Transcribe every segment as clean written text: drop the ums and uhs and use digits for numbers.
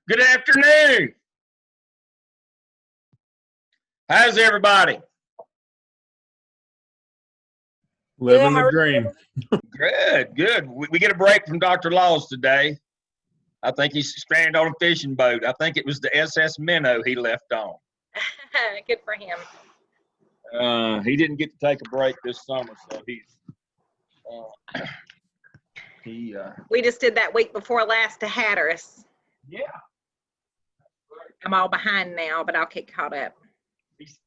Good afternoon. How's everybody? Living how the are dream. Good, good. We get a break from Dr. Laws today. I think he's stranded on a fishing boat. I think it was the SS Minnow he left on. Good for him. He didn't get to take a break this summer, so We just did that week before last to Hatteras. yeah. I'm all behind now, but I'll get caught up.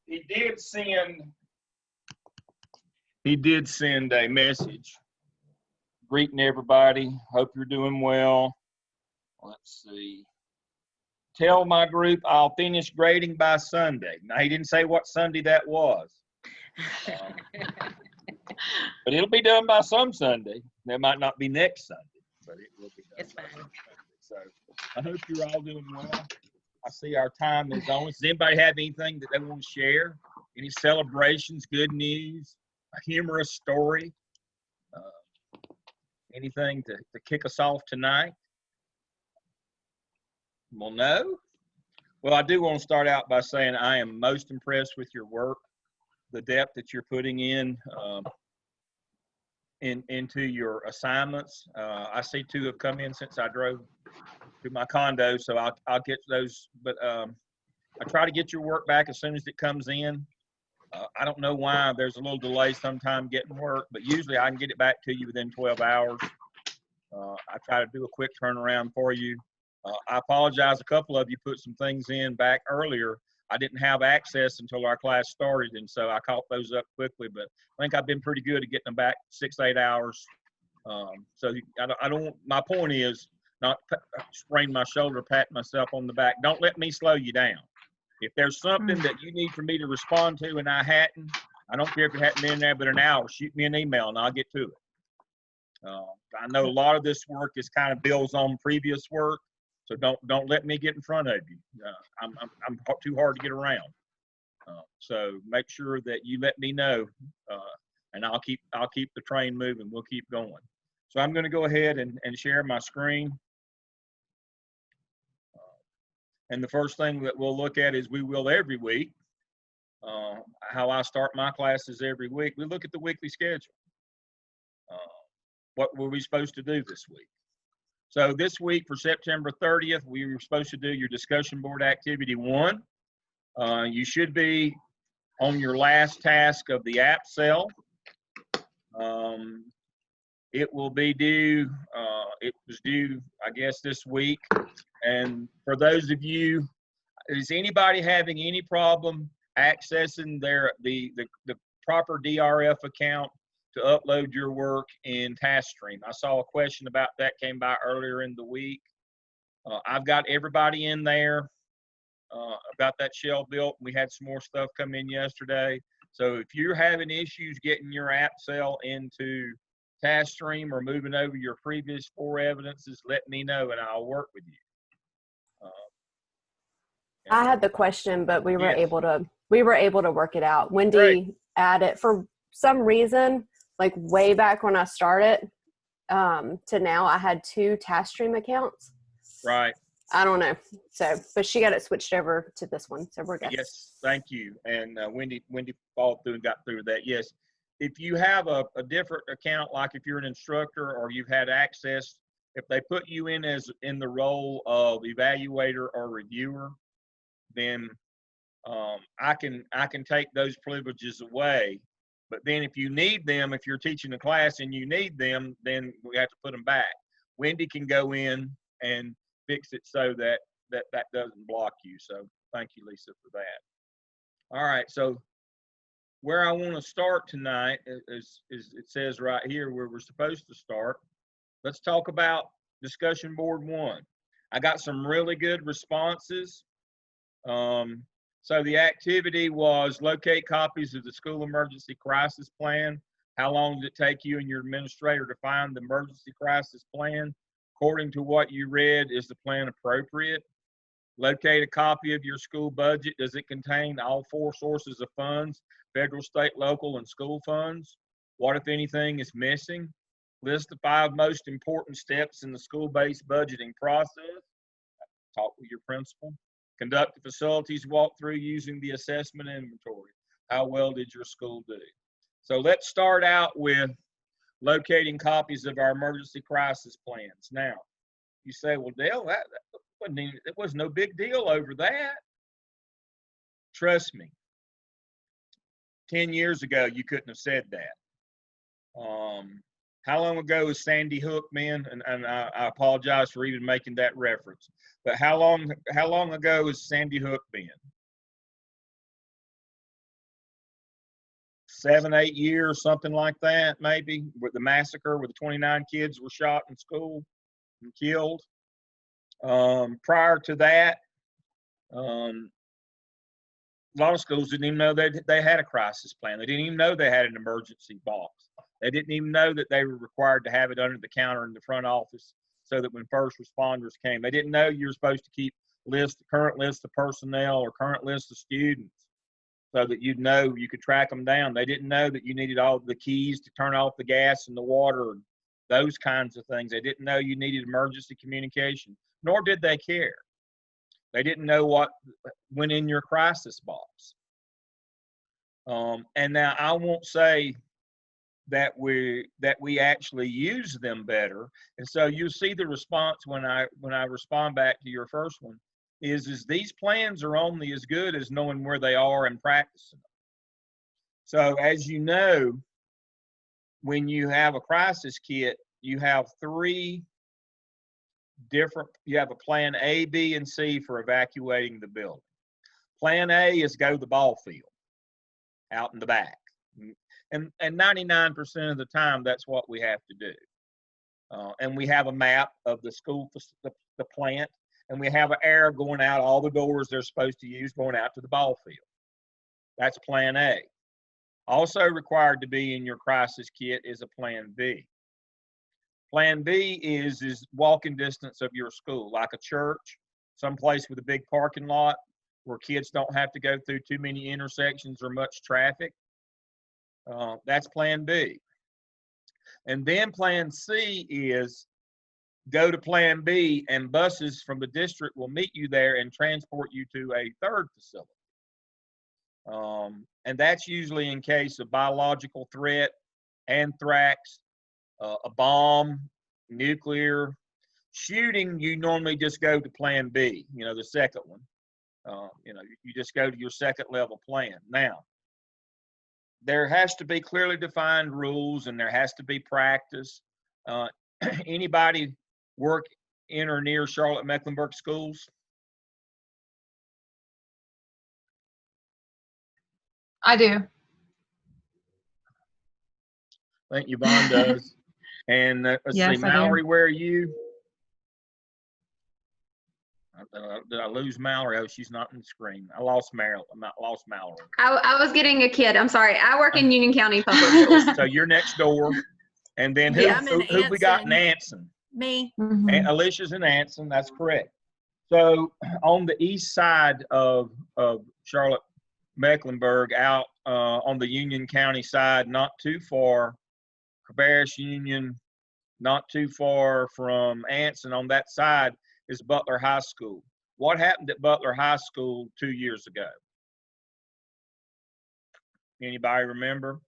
He did send a message greeting everybody. Hope you're doing well. Let's see. Tell my group I'll finish grading by Sunday. Now, he didn't say what Sunday that was. But it'll be done by some Sunday. That might not be next Sunday, but it will be done. It's fine. So I hope you're all doing well. I see our time is on. Does anybody have anything that they want to share? Any celebrations, good news, a humorous story? Anything to kick us off tonight? Well, no. Well, I do want to start out by saying I am most impressed with your work, the depth that you're putting into your assignments. I see 2 have come in since I drove to my condo, so I'll get those. But I try to get your work back as soon as it comes in. I don't know why there's a little delay sometime getting work, but usually I can get it back to you within 12 hours. I try to do a quick turnaround for you. I apologize. A couple of you put some things in back earlier. I didn't have access until our class started, and so I caught those up quickly. But I think I've been pretty good at getting them back 6-8 hours. So I don't. My point is not sprain my shoulder, pat myself on the back. Don't let me slow you down. If there's something that you need for me to respond to and I hadn't, I don't care if it hadn't been there but an hour, shoot me an email and I'll get to it. I know a lot of this work is kind of builds on previous work, so don't let me get in front of you. I'm too hard to get around. So make sure that you let me know, and I'll keep the train moving. We'll keep going. So I'm going to go ahead and share my screen. And the first thing that we'll look at is we will every week. How I start my classes every week. We look at the weekly schedule. What were we supposed to do this week? So this week for September 30th, we were supposed to do your discussion board activity 1. You should be on your last task of the app cell. It will be due, it was due, I guess, this week. And for those of you, is anybody having any problem accessing the proper DRF account to upload your work in TaskStream? I saw a question about that came by earlier in the week. I've got everybody in there. About that shell built. We had some more stuff come in yesterday. So if you're having issues getting your app cell into TaskStream or moving over your previous 4 evidences, let me know and I'll work with you. I had the question, but we were Yes. able to work it out. Wendy Great. added, for some reason, like way back when I started, to now I had 2 TaskStream accounts. Right. I don't know. So, but she got it switched over to this one, so we're good. Yes, thank you. And Wendy followed through and got through that. Yes, if you have a different account, like if you're an instructor or you've had access, if they put you in the role of evaluator or reviewer, then I can take those privileges away. But then if you need them, if you're teaching a class and you need them, then we have to put them back. Wendy can go in and fix it so that doesn't block you. So thank you, Lisa, for that. All right, so where I want to start tonight is it says right here where we're supposed to start. Let's talk about discussion board 1. I got some really good responses. So the activity was locate copies of the school emergency crisis plan. How long did it take you and your administrator to find the emergency crisis plan? According to what you read, is the plan appropriate? Locate a copy of your school budget. Does it contain all 4 sources of funds, federal, state, local, and school funds? What, if anything, is missing? List the 5 most important steps in the school-based budgeting process. talk with your principal. Conduct the facilities walkthrough using the assessment inventory. How well did your school do? So let's start out with locating copies of our emergency crisis plans. Now, you say, well, Dale, that wasn't even, it was no big deal over that. Trust me, 10 years ago, you couldn't have said that. How long ago was Sandy Hook, man? And I apologize for even making that reference. But how long ago has Sandy Hook been? 7, 8 years, something like that, maybe, with the massacre where the 29 kids were shot in school and killed. Prior to that, a lot of schools didn't even know they had a crisis plan. They didn't even know they had an emergency box. They didn't even know that they were required to have it under the counter in the front office so that when first responders came, they didn't know you were supposed to keep current list of personnel or current list of students so that you'd know you could track them down. They didn't know that you needed all the keys to turn off the gas and the water and those kinds of things. They didn't know you needed emergency communication, nor did they care. They didn't know what went in your crisis box. And now I won't say that we actually use them better. And so you'll see the response when I respond back to your first one is these plans are only as good as knowing where they are and practicing them. So as you know, when you have a crisis kit, you have you have a plan A, B, and C for evacuating the building. Plan A is go to the ball field out in the back. And 99% of the time, that's what we have to do. And we have a map of the school, the plant, and we have an arrow going out all the doors they're supposed to use going out to the ball field. That's plan A. Also required to be in your crisis kit is a plan B. Plan B is walking distance of your school, like a church, someplace with a big parking lot where kids don't have to go through too many intersections or much traffic. That's plan B. And then plan C is go to plan B, and buses from the district will meet you there and transport you to a third facility. And that's usually in case of biological threat, anthrax, a bomb, nuclear. Shooting, you normally just go to plan B, the second one. You just go to your second level plan. Now, there has to be clearly defined rules and there has to be practice. Anybody work in or near Charlotte-Mecklenburg schools? I do. I think Yvonne does. And let's Yes, see, I do. Mallory, where are you? Did I lose Mallory? Oh, she's not in the screen. I lost Mallory. I was getting a kid. I'm sorry. I work in Union County Public Schools. So you're next door. And then who, Yeah, I'm in who we got in Anson. Anson? Me. Mhm. And Alicia's in Anson. That's correct. So on the east side of Charlotte-Mecklenburg, out on the Union County side, not too far, Cabarrus Union, not too far from Anson, on that side is Butler High School. What happened at Butler High School 2 years ago? Anybody remember?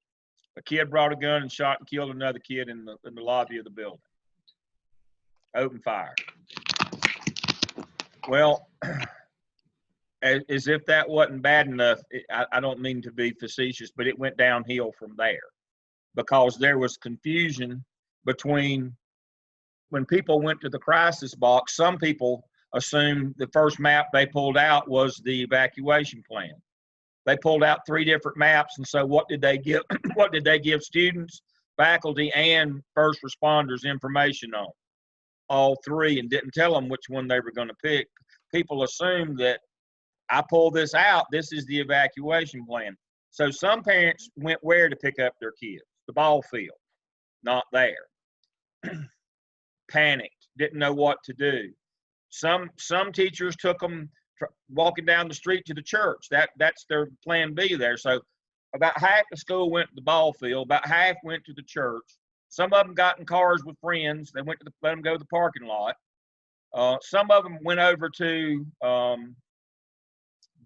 A kid brought a gun and shot and killed another kid in the lobby of the building. Open fire. Well, as if that wasn't bad enough, I don't mean to be facetious, but it went downhill from there because there was confusion between when people went to the crisis box. Some people assumed the first map they pulled out was the evacuation plan. They pulled out 3 different maps, and so what did they give? What did they give students, faculty, and first responders information on? All 3, and didn't tell them which one they were going to pick. People assumed that I pulled this out, this is the evacuation plan. So some parents went where to pick up their kids? The ball field. Not there. Panicked, didn't know what to do. Some teachers took them walking down the street to the church. That's their plan B there. So about half the school went to the ball field, about half went to the church. Some of them got in cars with friends. They went to let them go to the parking lot. Some of them went over to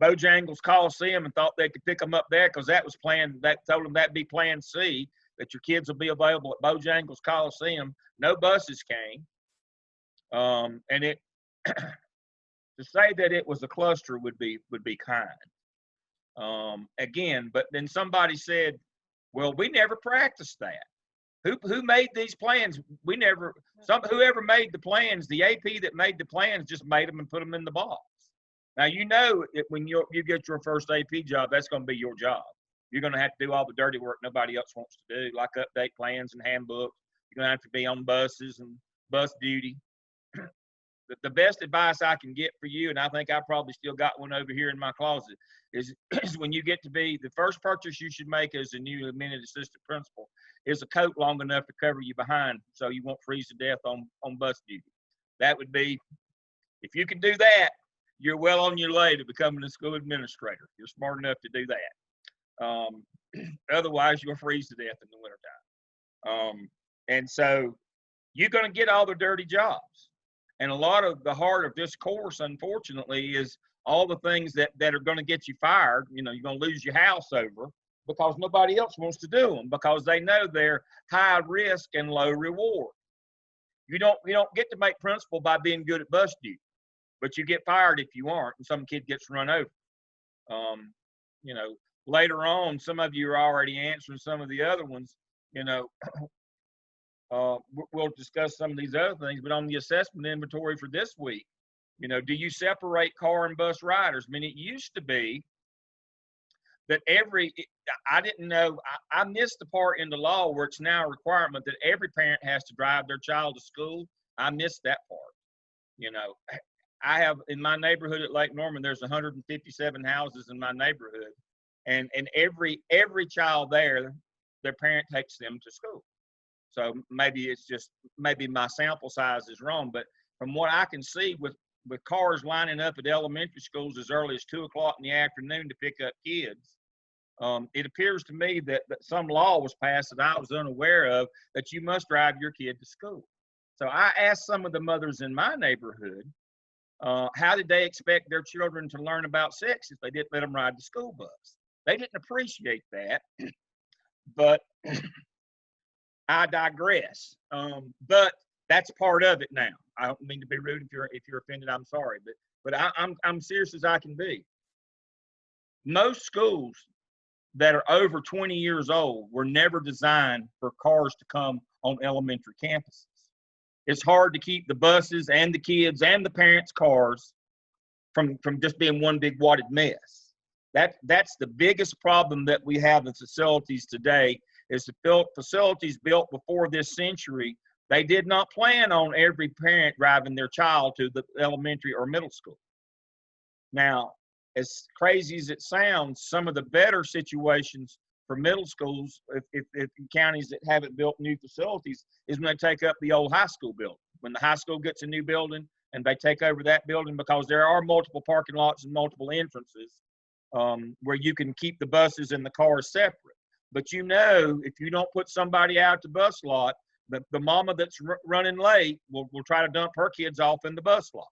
Bojangles Coliseum and thought they could pick them up there because that was planned. That told them that'd be Plan C, that your kids will be available at Bojangles Coliseum. No buses came, and it to say that it was a cluster would be kind. Again, but then somebody said, "Well, we never practiced that. Who made these plans? We never. Whoever made the plans, the AP that made the plans just made them and put them in the box." Now, you know, when you get your first AP job, that's going to be your job. You're going to have to do all the dirty work nobody else wants to do, like update plans and handbooks. You're going to have to be on buses and bus duty. The best advice I can get for you, and I think I probably still got one over here in my closet, is when you get to be the first purchase you should make as a new admitted assistant principal is a coat long enough to cover you behind so you won't freeze to death on bus duty. That would be, if you can do that, you're well on your way to becoming a school administrator. You're smart enough to do that. Otherwise, you'll freeze to death in the wintertime. And so you're going to get all the dirty jobs. And a lot of the heart of this course, unfortunately, is all the things that are going to get you fired. You know, you're going to lose your house over because nobody else wants to do them because they know they're high risk and low reward. You don't get to make principal by being good at bus duty, but you get fired if you aren't, and some kid gets run over. You know, later on, some of you are already answering some of the other ones. You know, we'll discuss some of these other things, but on the assessment inventory for this week, you know, do you separate car and bus riders? I mean, it used to be that I didn't know, I missed the part in the law where it's now a requirement that every parent has to drive their child to school. I missed that part. You know, I have, in my neighborhood at Lake Norman, there's 157 houses in my neighborhood, and every child there, their parent takes them to school. So maybe it's just, maybe my sample size is wrong, but from what I can see with cars lining up at elementary schools as early as 2 o'clock in the afternoon to pick up kids, it appears to me that some law was passed that I was unaware of, that you must drive your kid to school. So I asked some of the mothers in my neighborhood, how did they expect their children to learn about sex if they didn't let them ride the school bus? They didn't appreciate that, but I digress. But that's part of it now. I don't mean to be rude. If you're offended, I'm sorry, but I'm serious as I can be. Most schools that are over 20 years old were never designed for cars to come on elementary campuses. It's hard to keep the buses and the kids and the parents' cars from just being one big wadded mess. That's the biggest problem that we have in facilities today, is the facilities built before this century. They did not plan on every parent driving their child to the elementary or middle school. Now, as crazy as it sounds, some of the better situations for middle schools, if in counties that haven't built new facilities, is when they take up the old high school building. When the high school gets a new building and they take over that building, because there are multiple parking lots and multiple entrances where you can keep the buses and the cars separate. But you know, if you don't put somebody out the bus lot, the mama that's running late will try to dump her kids off in the bus lot.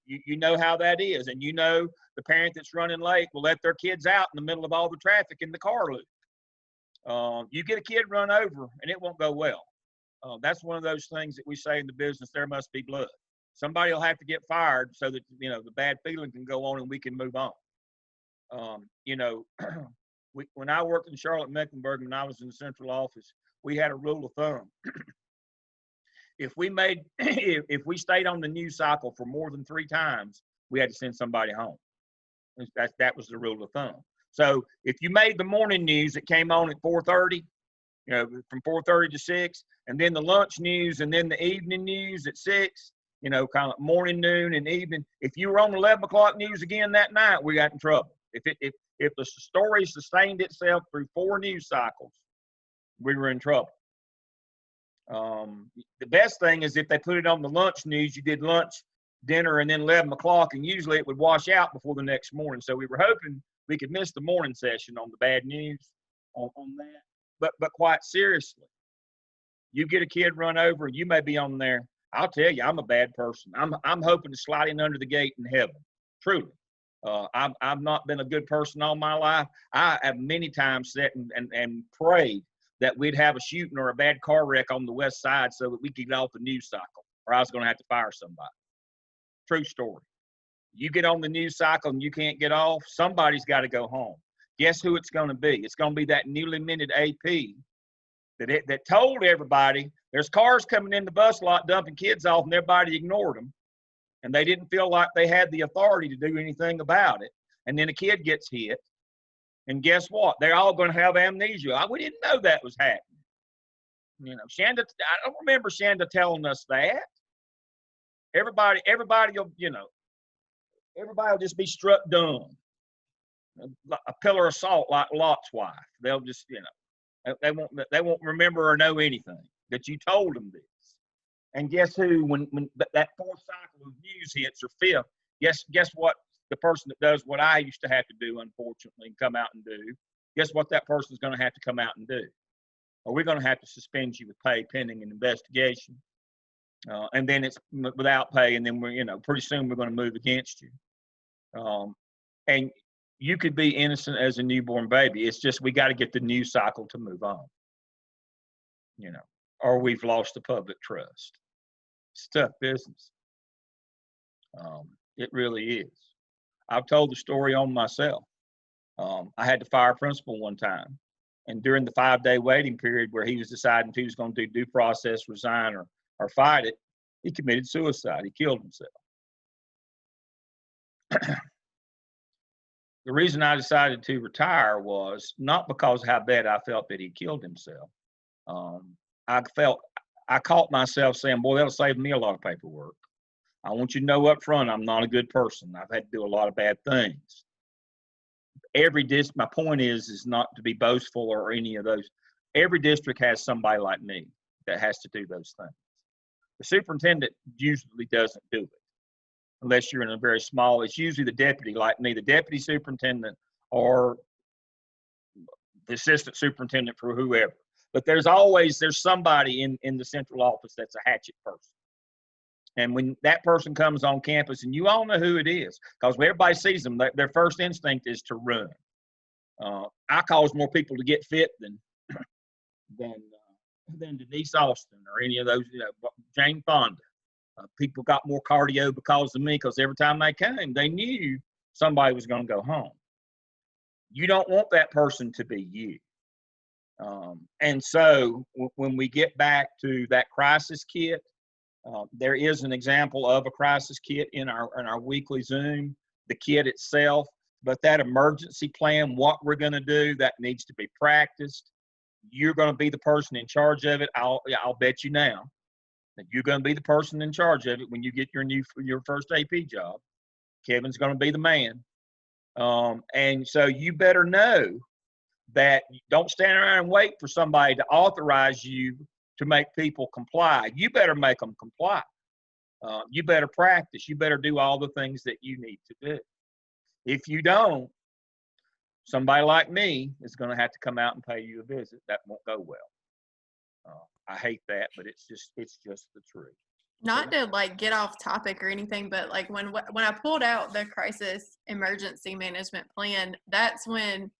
You know how that is, and you know the parent that's running late will let their kids out in the middle of all the traffic in the car loop. You get a kid run over and it won't go well. That's one of those things that we say in the business, there must be blood. Somebody will have to get fired so that, you know, the bad feeling can go on and we can move on. You know, when I worked in Charlotte-Mecklenburg, when I was in the central office, we had a rule of thumb. If we stayed on the news cycle for more than 3 times, we had to send somebody home. That was the rule of thumb. So if you made the morning news, it came on at 4:30, you know, from 4:30 to 6, and then the lunch news, and then the evening news at 6, you know, kind of morning, noon, and evening. If you were on 11 o'clock news again that night, we got in trouble. If the story sustained itself through 4 news cycles, we were in trouble. The best thing is if they put it on the lunch news, you did lunch, dinner, and then 11 o'clock, and usually it would wash out before the next morning. So we were hoping we could miss the morning session on the bad news on that. But quite seriously, you get a kid run over, you may be on there I'll tell you, I'm a bad person. I'm hoping to slide in under the gate in heaven. Truly. I've not been a good person all my life. I have many times sat and prayed that we'd have a shooting or a bad car wreck on the west side so that we could get off the news cycle, or I was going to have to fire somebody. True story. You get on the news cycle and you can't get off, somebody's got to go home. Guess who it's going to be? It's going to be that newly minted AP that told everybody there's cars coming in the bus lot dumping kids off, and everybody ignored them. And they didn't feel like they had the authority to do anything about it. And then a kid gets hit. And guess what? They're all going to have amnesia. We didn't know that was happening. You know, Shanda, I don't remember Shanda telling us that. Everybody will, you know, everybody will just be struck dumb. A pillar of salt like Lot's wife. They'll just, you know, they won't remember or know anything that you told them this. And guess who, when that fourth cycle of news hits, or fifth, guess what the person that does what I used to have to do, unfortunately, and come out and do, guess what that person's going to have to come out and do? Or we're going to have to suspend you with pay pending an investigation. And then it's without pay, and then we're, you know, pretty soon we're going to move against you. And you could be innocent as a newborn baby. It's just we got to get the news cycle to move on. You know, or we've lost the public trust. It's tough business. It really is. I've told the story on myself. I had to fire a principal one time, and during the 5-day waiting period where he was deciding if he was going to do due process, resign, or fight it, he committed suicide. He killed himself. The reason I decided to retire was not because of how bad I felt that he killed himself. I caught myself saying, boy, that'll save me a lot of paperwork. I want you to know up front, I'm not a good person. I've had to do a lot of bad things. My point is not to be boastful or any of those. Every district has somebody like me that has to do those things. The superintendent usually doesn't do it unless you're in a very small, it's usually the deputy like me, the deputy superintendent or the assistant superintendent for whoever. But there's somebody in the central office that's a hatchet person. And when that person comes on campus, and you all know who it is, because when everybody sees them, their first instinct is to run. I cause more people to get fit than Denise Austin or any of those, you know, Jane Fonda. People got more cardio because of me, because every time they came, they knew somebody was going to go home. You don't want that person to be you. And so when we get back to that crisis kit, there is an example of a crisis kit in our weekly Zoom, the kit itself, but that emergency plan, what we're going to do, that needs to be practiced. You're going to be the person in charge of it. I'll bet you now that you're going to be the person in charge of it when you get your first AP job. Kevin's going to be the man. And so you better know that you don't stand around and wait for somebody to authorize you to make people comply. You better make them comply. You better practice. You better do all the things that you need to do. If you don't, somebody like me is going to have to come out and pay you a visit. That won't go well. I hate that, but it's just the truth. Not to like get off topic or anything, but like when I pulled out the crisis emergency management plan, that's when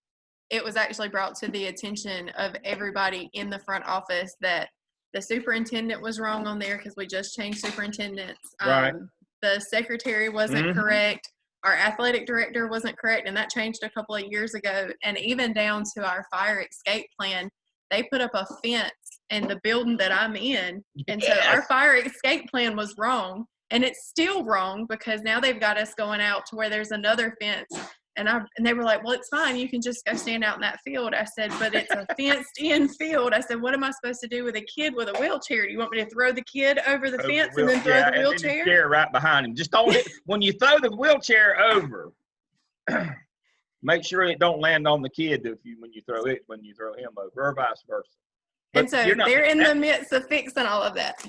it was actually brought to the attention of everybody in the front office that the superintendent was wrong on there, because we just changed superintendents. Right. The secretary wasn't correct. Our athletic director wasn't correct, and that changed a couple of years ago. And even down to our fire escape plan, they put up a fence in the building that I'm in. And so our fire escape plan was wrong, and it's still wrong because now they've got us going out to where there's another fence. And they were like, well, it's fine. You can just go stand out in that field. I said, but it's a fenced-in field. I said, what am I supposed to do with a kid with a wheelchair? Do you want me to throw the kid over the fence and then throw the wheelchair? And the chair right behind him. Just don't when you throw the wheelchair over, make sure it don't land on the kid when you throw him over, or vice versa. But and so they're in the midst of fixing all of that.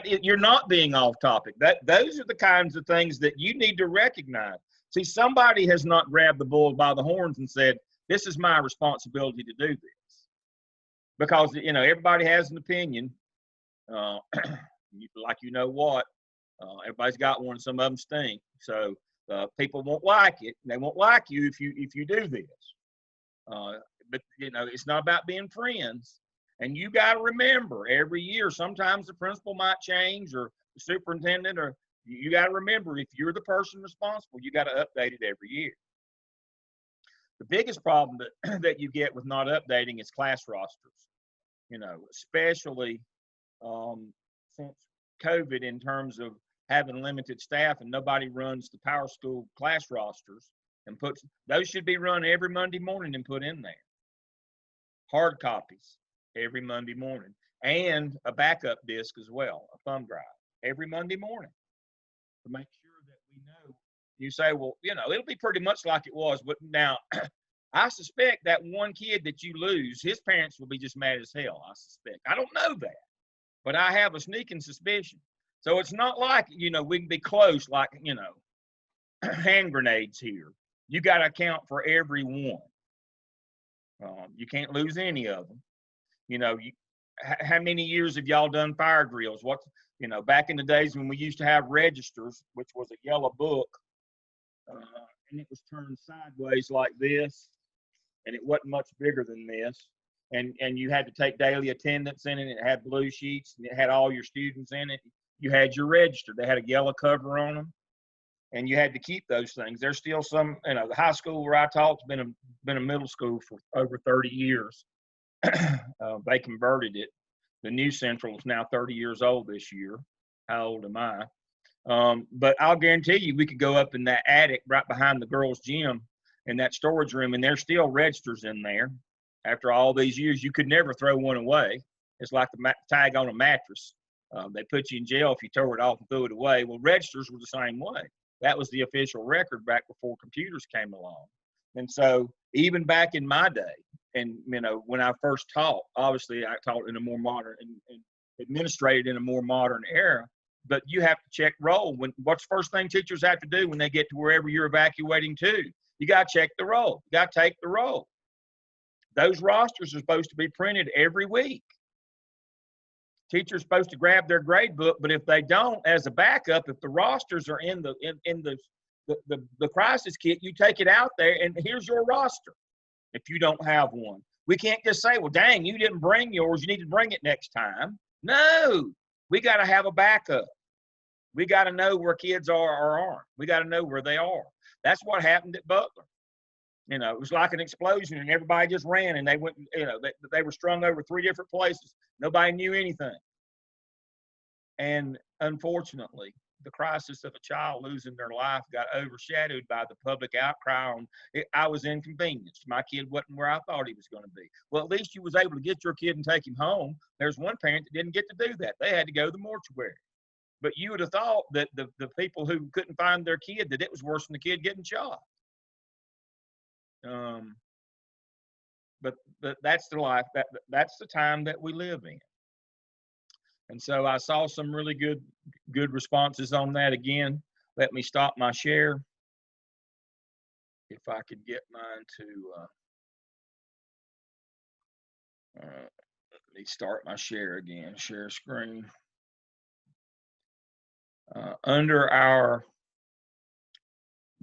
You're not being off topic. Those are the kinds of things that you need to recognize. See, somebody has not grabbed the bull by the horns and said, this is my responsibility to do this. Because, you know, everybody has an opinion. Like, you know what? Everybody's got one. Some of them stink. So people won't like it. They won't like you if you do this. But it's not about being friends. And you got to remember, every year, sometimes the principal might change, or the superintendent, or you got to remember, if you're the person responsible, you got to update it every year. The biggest problem that you get with not updating is class rosters. Especially since COVID, in terms of having limited staff and nobody runs the Power School class rosters and those should be run every Monday morning and put in there. Hard copies every Monday morning, and a backup disk as well, a thumb drive every Monday morning, to make sure that we know. You say, well, it'll be pretty much like it was, but now I suspect that one kid that you lose, his parents will be just mad as hell. I suspect. I don't know that, but I have a sneaking suspicion. So it's not like, we can be close, like, hand grenades here. You got to account for every one. You can't lose any of them. How many years have y'all done fire drills? Back in the days when we used to have registers, which was a yellow book, and it was turned sideways like this, and it wasn't much bigger than this. And you had to take daily attendance in it. It had blue sheets, and it had all your students in it. You had your register. They had a yellow cover on them, and you had to keep those things. There's still some, the high school where I taught has been a middle school for over 30 years. They converted it. The new central is now 30 years old this year. How old am I? But I'll guarantee you, we could go up in that attic right behind the girls' gym in that storage room, and there's still registers in there. After all these years, you could never throw one away. It's like the tag on a mattress. They put you in jail if you tore it off and threw it away. Well, registers were the same way. That was the official record back before computers came along. And so even back in my day, and when I first taught, obviously I taught in a more modern and administrated in a more modern era, but you have to check roll. What's the first thing teachers have to do when they get to wherever you're evacuating to? You got to check the roll. You got to take the roll. Those rosters are supposed to be printed every week. Teachers are supposed to grab their grade book, but if they don't, as a backup, if the rosters are in the crisis kit, you take it out there and here's your roster. If you don't have one, we can't just say, well, dang, you didn't bring yours. You need to bring it next time. No, we got to have a backup. We got to know where kids are or aren't. We got to know where they are. That's what happened at Butler. It was like an explosion and everybody just ran, and they went, they were strung over 3 different places. Nobody knew anything. And unfortunately, the crisis of a child losing their life got overshadowed by the public outcry on it. I was inconvenienced. My kid wasn't where I thought he was going to be. Well, at least you was able to get your kid and take him home. There's one parent that didn't get to do that. They had to go to the mortuary. But you would have thought that the people who couldn't find their kid, that it was worse than the kid getting shot. But that's the life, that's the time that we live in. And so I saw some really good responses on that. Again, let me stop my share. If I could get mine to, let me start my share again, share screen. Under our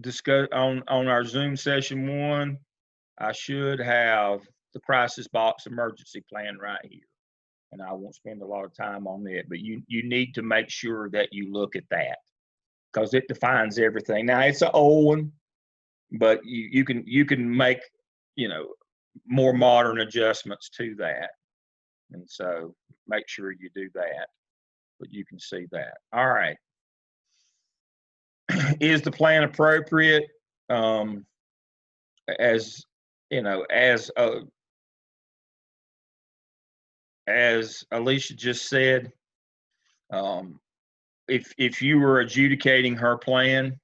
discuss on our Zoom session 1, I should have the crisis box emergency plan right here. And I won't spend a lot of time on it, but you need to make sure that you look at that, because it defines everything. Now it's an old one, but you can make more modern adjustments to that. And so make sure you do that, but you can see that. All right. Is the plan appropriate? As Alicia just said, if you were adjudicating her plan,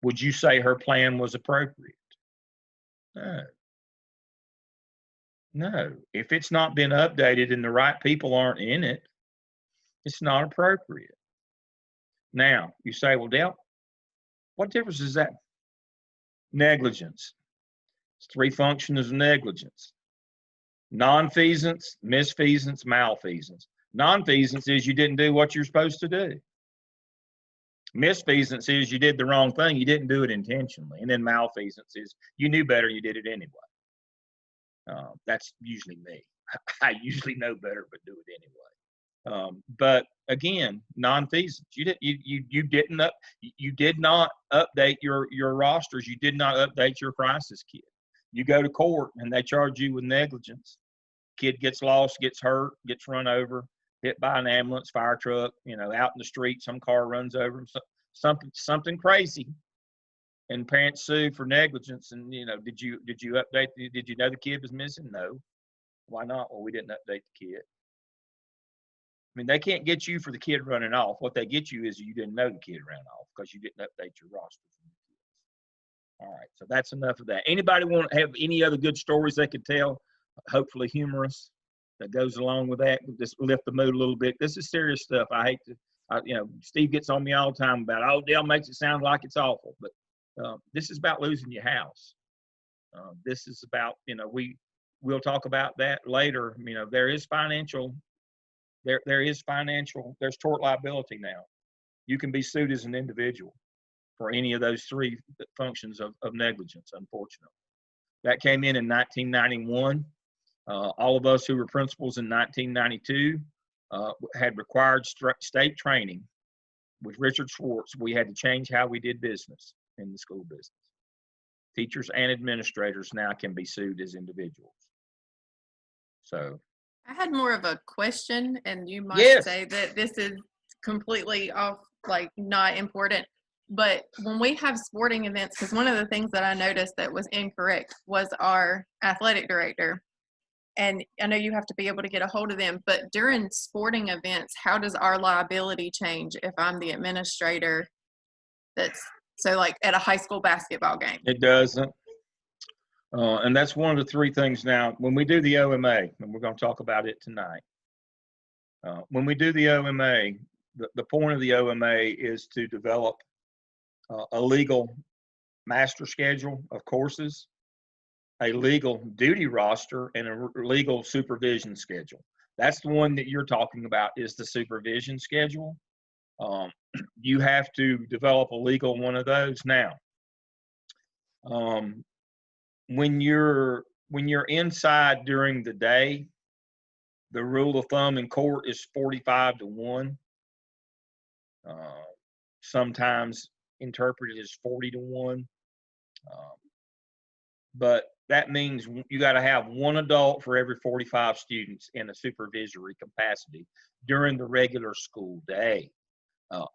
would you say her plan was appropriate? No. If it's not been updated and the right people aren't in it, it's not appropriate. Now, you say, well, Dale, what difference is that? Negligence. It's 3 functions of negligence. Nonfeasance, misfeasance, malfeasance. Non-feasance is you didn't do what you're supposed to do. Misfeasance is you did the wrong thing. You didn't do it intentionally. And then malfeasance is you knew better. You did it anyway. That's usually me. I usually know better, but do it anyway. But again, non-feasance. You did not update your rosters. You did not update your crisis kit. You go to court and they charge you with negligence. Kid gets lost, gets hurt, gets run over, hit by an ambulance, fire truck, out in the street, some car runs over him, something crazy, and parents sue for negligence. And did you update? Did you know the kid was missing? No. Why not? Well, we didn't update the kid. I mean, they can't get you for the kid running off. What they get you is you didn't know the kid ran off because you didn't update your roster. All right, so that's enough of that. Anybody want to have any other good stories they could tell? Hopefully humorous, that goes along with that. Just lift the mood a little bit. This is serious stuff. I hate to, Steve gets on me all the time about, oh, Dale makes it sound like it's awful. But this is about losing your house. This is about, we'll talk about that later. There is financial, there's tort liability now. You can be sued as an individual for any of those three functions of negligence, unfortunately. That came in 1991. All of us who were principals in 1992 had required state training with Richard Schwartz. We had to change how we did business in the school business. Teachers and administrators now can be sued as individuals. So I had more of a question, and you might Yes. say that this is completely off, like not important. But when we have sporting events, because one of the things that I noticed that was incorrect was our athletic director. And I know you have to be able to get a hold of them, but during sporting events, how does our liability change if I'm the administrator so like at a high school basketball game? It doesn't. And that's one of the three things now. When we do the OMA, and we're going to talk about it tonight, when we do the OMA, the point of the OMA is to develop a legal master schedule of courses, a legal duty roster, and a legal supervision schedule. That's the one that you're talking about, is the supervision schedule. You have to develop a legal one of those now. When you're inside during the day, the rule of thumb in court is 45-1. Sometimes interpreted as 40-1. But that means you got to have one adult for every 45 students in a supervisory capacity during the regular school day.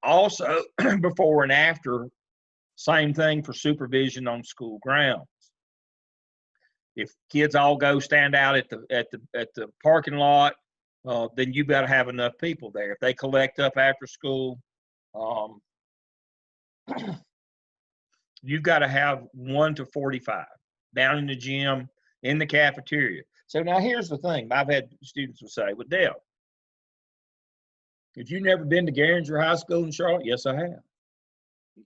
Also, before and after, same thing for supervision on school grounds. If kids all go stand out at the parking lot, then you got to have enough people there. If they collect up after school, you've got to have 1 to 45 down in the gym, in the cafeteria. So now here's the thing. I've had students will say, well, Dale, have you never been to Garinger High School in Charlotte? Yes, I have.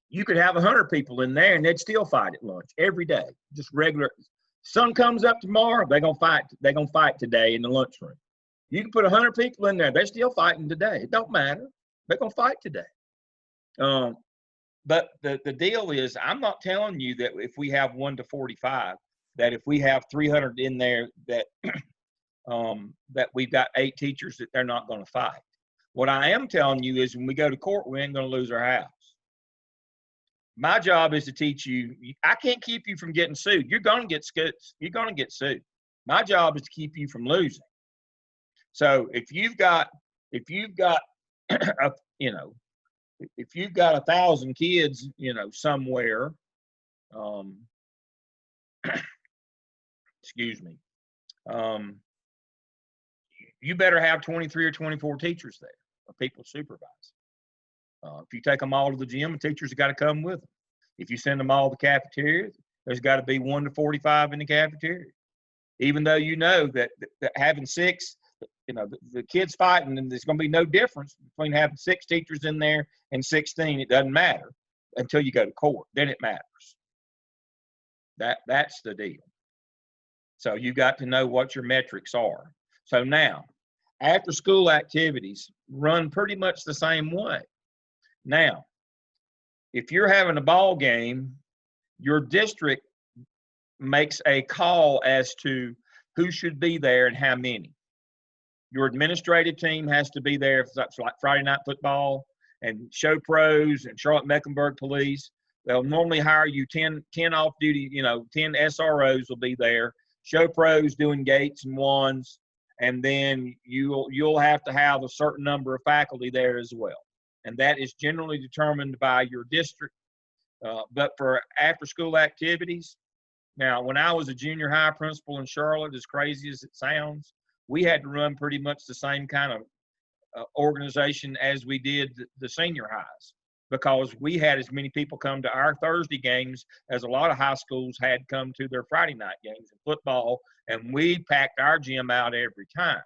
You could have 100 people in there and they'd still fight at lunch every day. Just regular. Sun comes up tomorrow, they're gonna fight. They're gonna fight today in the lunchroom. You can put 100 people in there, they're still fighting today. It don't matter. They're gonna fight today. But the deal is, I'm not telling you that if we have 1 to 45, that if we have 300 in there, that that we've got 8 teachers that they're not going to fight. What I am telling you is, when we go to court, we ain't going to lose our house. My job is to teach you. I can't keep you from getting sued. You're going to get sued. My job is to keep you from losing. So if you've got if you've got 1,000 kids, somewhere, excuse me, you better have 23 or 24 teachers there, or people supervising. If you take them all to the gym, the teachers have got to come with them. If you send them all to the cafeteria, there's got to be 1 to 45 in the cafeteria. Even though that having 6, the kids fighting, and there's going to be no difference between having 6 teachers in there and 16. It doesn't matter until you go to court. Then it matters. That's the deal. So you got to know what your metrics are. So now, after school activities run pretty much the same way. Now, if you're having a ball game, your district makes a call as to who should be there and how many. Your administrative team has to be there if it's like Friday night football and show pros and Charlotte Mecklenburg police. They'll normally hire you 10 off-duty, 10 SROs will be there. Show pros doing gates and wands, and then you'll have to have a certain number of faculty there as well. And that is generally determined by your district. But for after-school activities, now, when I was a junior high principal in Charlotte, as crazy as it sounds, we had to run pretty much the same kind of organization as we did the senior highs, because we had as many people come to our Thursday games as a lot of high schools had come to their Friday night games in football, and we packed our gym out every time.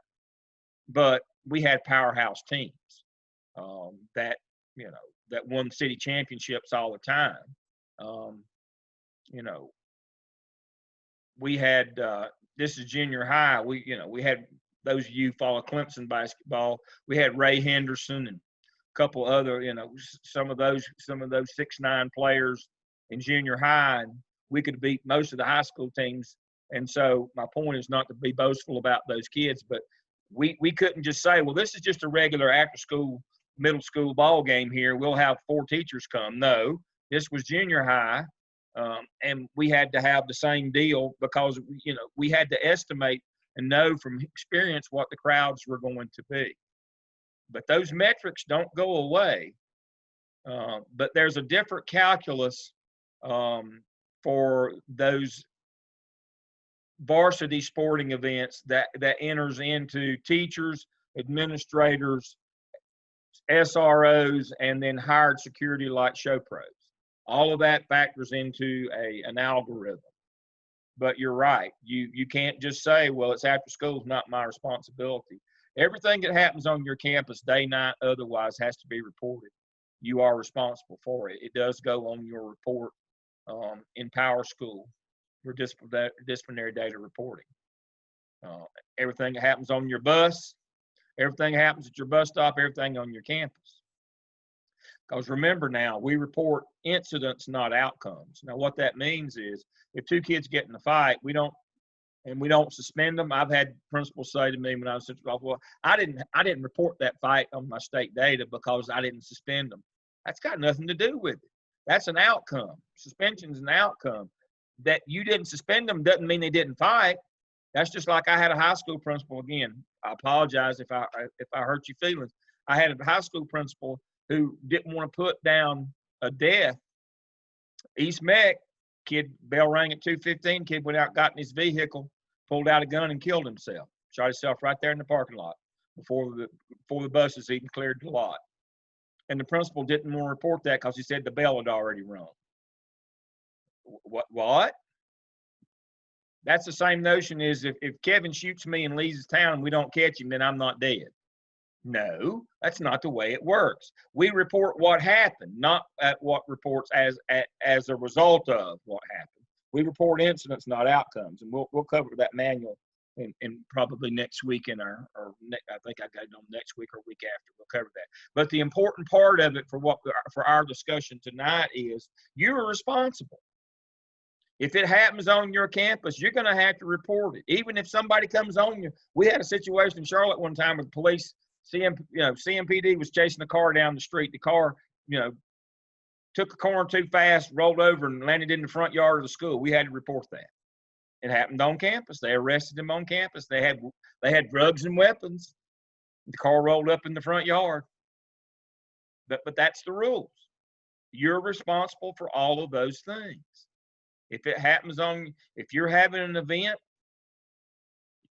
But we had powerhouse teams that won city championships all the time. We had this is junior high. We had those of you follow Clemson basketball. We had Ray Henderson and a couple other, some of those 6'9" players in junior high, and we could beat most of the high school teams. And so my point is not to be boastful about those kids, but we couldn't just say, well, this is just a regular after school, middle school ball game here. We'll have 4 teachers come. No, this was junior high. And we had to have the same deal because, we had to estimate and know from experience what the crowds were going to be. But those metrics don't go away. But there's a different calculus for those varsity sporting events that enters into teachers, administrators, SROs, and then hired security like show pros. All of that factors into an algorithm. But you're right. You can't just say, well, it's after school, it's not my responsibility. Everything that happens on your campus, day, night, otherwise, has to be reported. You are responsible for it. It does go on your report in Power School, your disciplinary data reporting. Everything that happens on your bus, everything that happens at your bus stop, everything on your campus. Because remember now, we report incidents, not outcomes. Now, what that means is if 2 kids get in a fight, we don't suspend them. I've had principals say to me when I was well, I didn't report that fight on my state data because I didn't suspend them. That's got nothing to do with it. That's an outcome. Suspension's an outcome. That you didn't suspend them doesn't mean they didn't fight. That's just like I had a high school principal. Again, I apologize if I hurt your feelings. I had a high school principal who didn't want to put down a death. East Meck, kid, bell rang at 2:15, kid went out, got in his vehicle, pulled out a gun and killed himself. Shot himself right there in the parking lot before the buses even cleared the lot. And the principal didn't want to report that because he said the bell had already rung. What? That's the same notion as if Kevin shoots me and leaves his town and we don't catch him, then I'm not dead. No, that's not the way it works. We report what happened, not what reports as a result of what happened. We report incidents, not outcomes, and we'll cover that manual in probably next week I think I got it on next week or week after. We'll cover that. But the important part of it for our discussion tonight is you're responsible. If it happens on your campus, you're going to have to report it. Even if somebody comes on you. We had a situation in Charlotte one time with police. CMPD was chasing a car down the street. The car, took a corner too fast, rolled over, and landed in the front yard of the school. We had to report that. It happened on campus. They arrested him on campus. They had drugs and weapons. The car rolled up in the front yard. But that's the rules. You're responsible for all of those things. If it happens if you're having an event,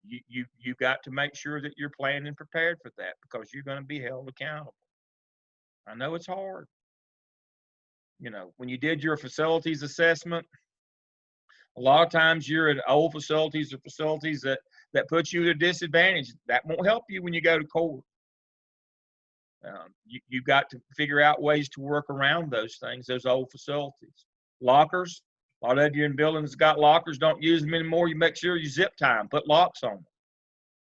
you got to make sure that you're planning and prepared for that because you're going to be held accountable. I know it's hard. When you did your facilities assessment, a lot of times you're at old facilities or facilities that put you at a disadvantage. That won't help you when you go to court. You've got to figure out ways to work around those things, those old facilities. Lockers. A lot of you in buildings got lockers, don't use them anymore. You make sure you zip tie them, put locks on them.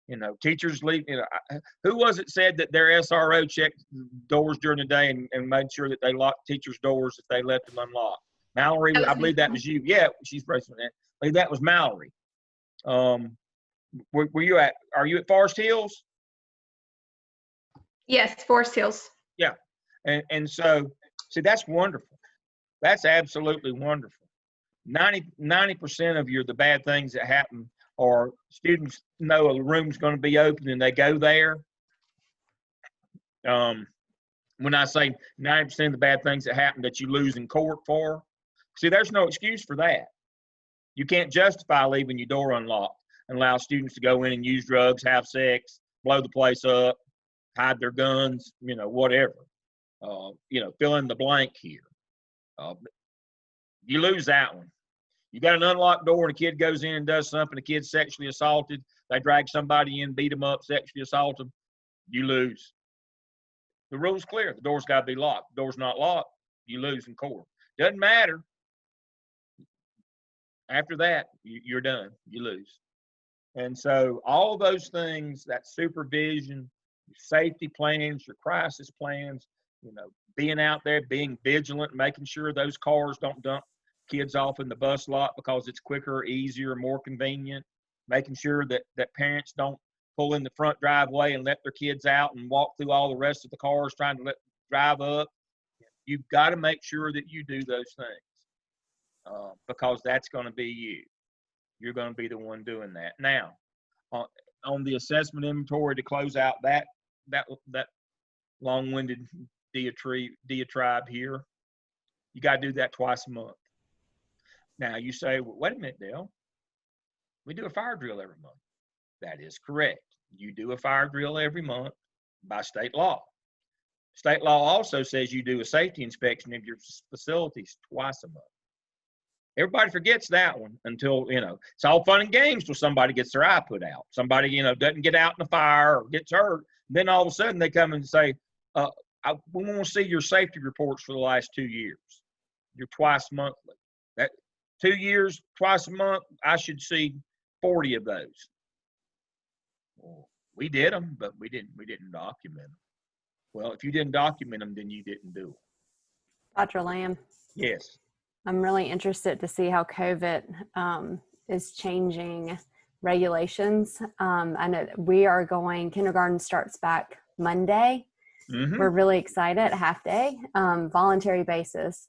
You know, teachers leave. You know, who was it said that their SRO checked doors during the day and made sure that they locked teachers' doors if they left them unlocked? Mallory, That was I believe that was you. Yeah, she's president. I believe that was Mallory. Were you at? Are you at Forest Hills? Yes, Forest Hills. Yeah, and so see, that's wonderful. That's absolutely wonderful. 90% of the bad things that happen are students know a room's going to be open and they go there. When I say 90% of the bad things that happen that you lose in court for, see, there's no excuse for that. You can't justify leaving your door unlocked and allow students to go in and use drugs, have sex, blow the place up, hide their guns, you know, whatever. You know, fill in the blank here. You lose that one. You got an unlocked door and a kid goes in and does something, the kid's sexually assaulted, they drag somebody in, beat them up, sexually assault them, you lose. The rule's clear. The door's got to be locked. The door's not locked, you lose in court. Doesn't matter. After that, you're done. You lose. And so all those things, that supervision, your safety plans, your crisis plans, you know, being out there, being vigilant, making sure those cars don't dump kids off in the bus lot because it's quicker, easier, more convenient, making sure that parents don't pull in the front driveway and let their kids out and walk through all the rest of the cars trying to drive up. You've got to make sure that you do those things because that's going to be you. You're going to be the one doing that. Now, on the assessment inventory to close out that long-winded diatribe here, you got to do that twice a month. Now, you say, well, wait a minute, Dale. We do a fire drill every month. That is correct. You do a fire drill every month by state law. State law also says you do a safety inspection of your facilities twice a month. Everybody forgets that one until, you know, it's all fun and games till somebody gets their eye put out. Somebody, you know, doesn't get out in the fire or gets hurt. Then all of a sudden they come and say, we want to see your safety reports for the last 2 years. You're twice monthly. That 2 years, twice a month, I should see 40 of those. Well, we did them, but we didn't document them. Well, if you didn't document them, then you didn't do them. Dr. Lamb. Yes. I'm really interested to see how COVID is changing regulations. I know that kindergarten starts back Monday. Mm-hmm. We're really excited, half day, voluntary basis.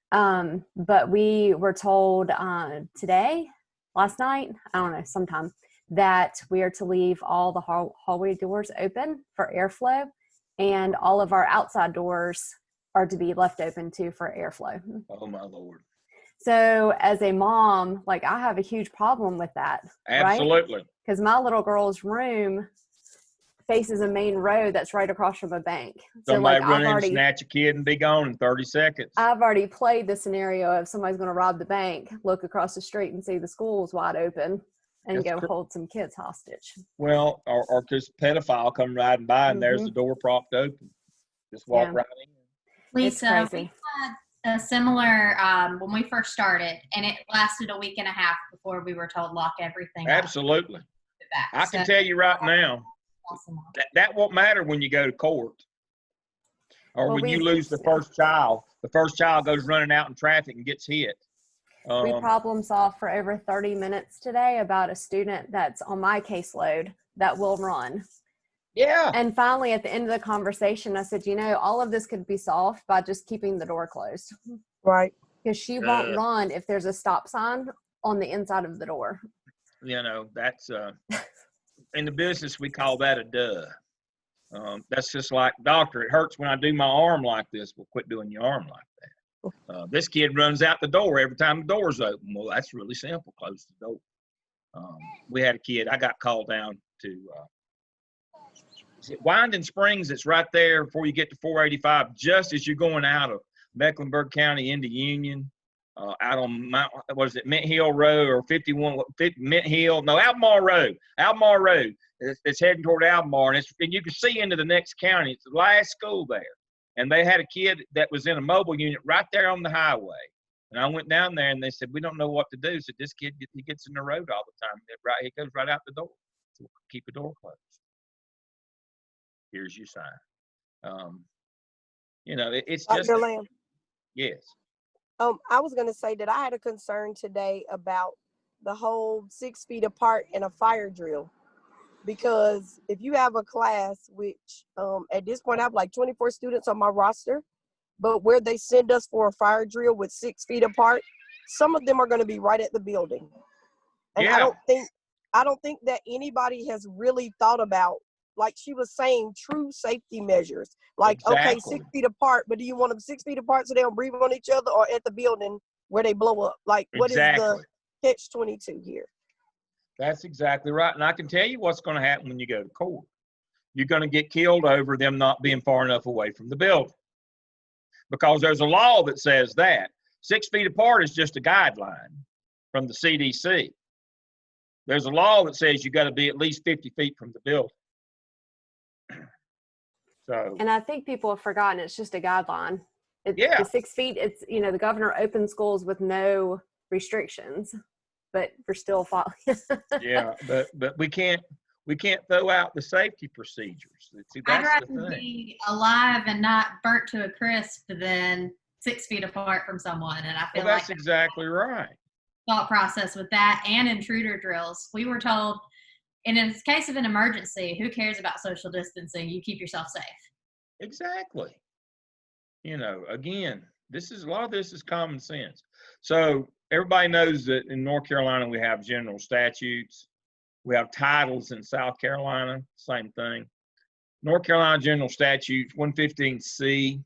But we were told last night, I don't know, sometime, that we are to leave all the hallway doors open for airflow, and all of our outside doors are to be left open too for airflow. Oh my Lord. So as a mom, like, I have a huge problem with that. Absolutely. Because my little girl's room faces a main road that's right across from a bank. Somebody run in, snatch a kid, and be gone in 30 seconds. I've already played the scenario of somebody's going to rob the bank, look across the street and see the school's wide open, and go hold some kids hostage. Well, or because pedophile come riding by and there's the door propped open. Just walk right in. Lisa, we had a similar when we first started, and it lasted a week and a half before we were told lock everything Absolutely. up. I can tell you right now, awesome. that won't matter when you go to court or when you lose the first child. The first child goes running out in traffic and gets hit. We problem solved for over 30 minutes today about a student that's on my caseload that will run. Yeah. And finally, at the end of the conversation, I said, you know, all of this could be solved by just keeping the door closed. Right. Because she won't run if there's a stop sign on the inside of the door. You know, that's in the business, we call that a duh. That's just like, doctor, it hurts when I do my arm like this. Well, quit doing your arm like that. This kid runs out the door every time the door's open. Well, that's really simple. Close the door. We had a kid, I got called down to Winding Springs. It's right there before you get to 485, just as you're going out of Mecklenburg County into Union, out on Mint Hill Road or 51, Mint Hill, no, Albemarle Road. It's heading toward Albemarle, and you can see into the next county. It's the last school there. And they had a kid that was in a mobile unit right there on the highway. And I went down there, and they said, we don't know what to do. So this kid, he gets in the road all the time. He goes right out the door. keep the door closed. Here's your sign. It's just, Dr. Lamb, yes. I was going to say that I had a concern today about the whole 6 feet apart in a fire drill. Because if you have a class, which at this point I have like 24 students on my roster, but where they send us for a fire drill with 6 feet apart, some of them are going to be right at the building. And Yeah. I don't think that anybody has really thought about, like she was saying, true safety measures. Like, Exactly. okay, 6 feet apart, but do you want them 6 feet apart so they don't breathe on each other, or at the building where they blow up? Like, what is the catch-22 here? That's exactly right. And I can tell you what's going to happen when you go to court. You're going to get killed over them not being far enough away from the building. Because there's a law that says that 6 feet apart is just a guideline from the CDC. There's a law that says you got to be at least 50 feet from the building. So. And I think people have forgotten it's just a guideline. Yeah. The 6 feet, it's, the governor opened schools with no restrictions, but we're still following. Yeah, but we can't throw out the safety procedures. See, I'd that's the rather thing. be alive and not burnt to a crisp than 6 feet apart from someone. And I feel Well, that's like exactly right. thought process with that and intruder drills. We were told, in a case of an emergency, who cares about social distancing? You keep yourself safe. Exactly. Again, a lot of this is common sense. So everybody knows that in North Carolina we have general statutes. We have titles in South Carolina, same thing. North Carolina General Statutes 115C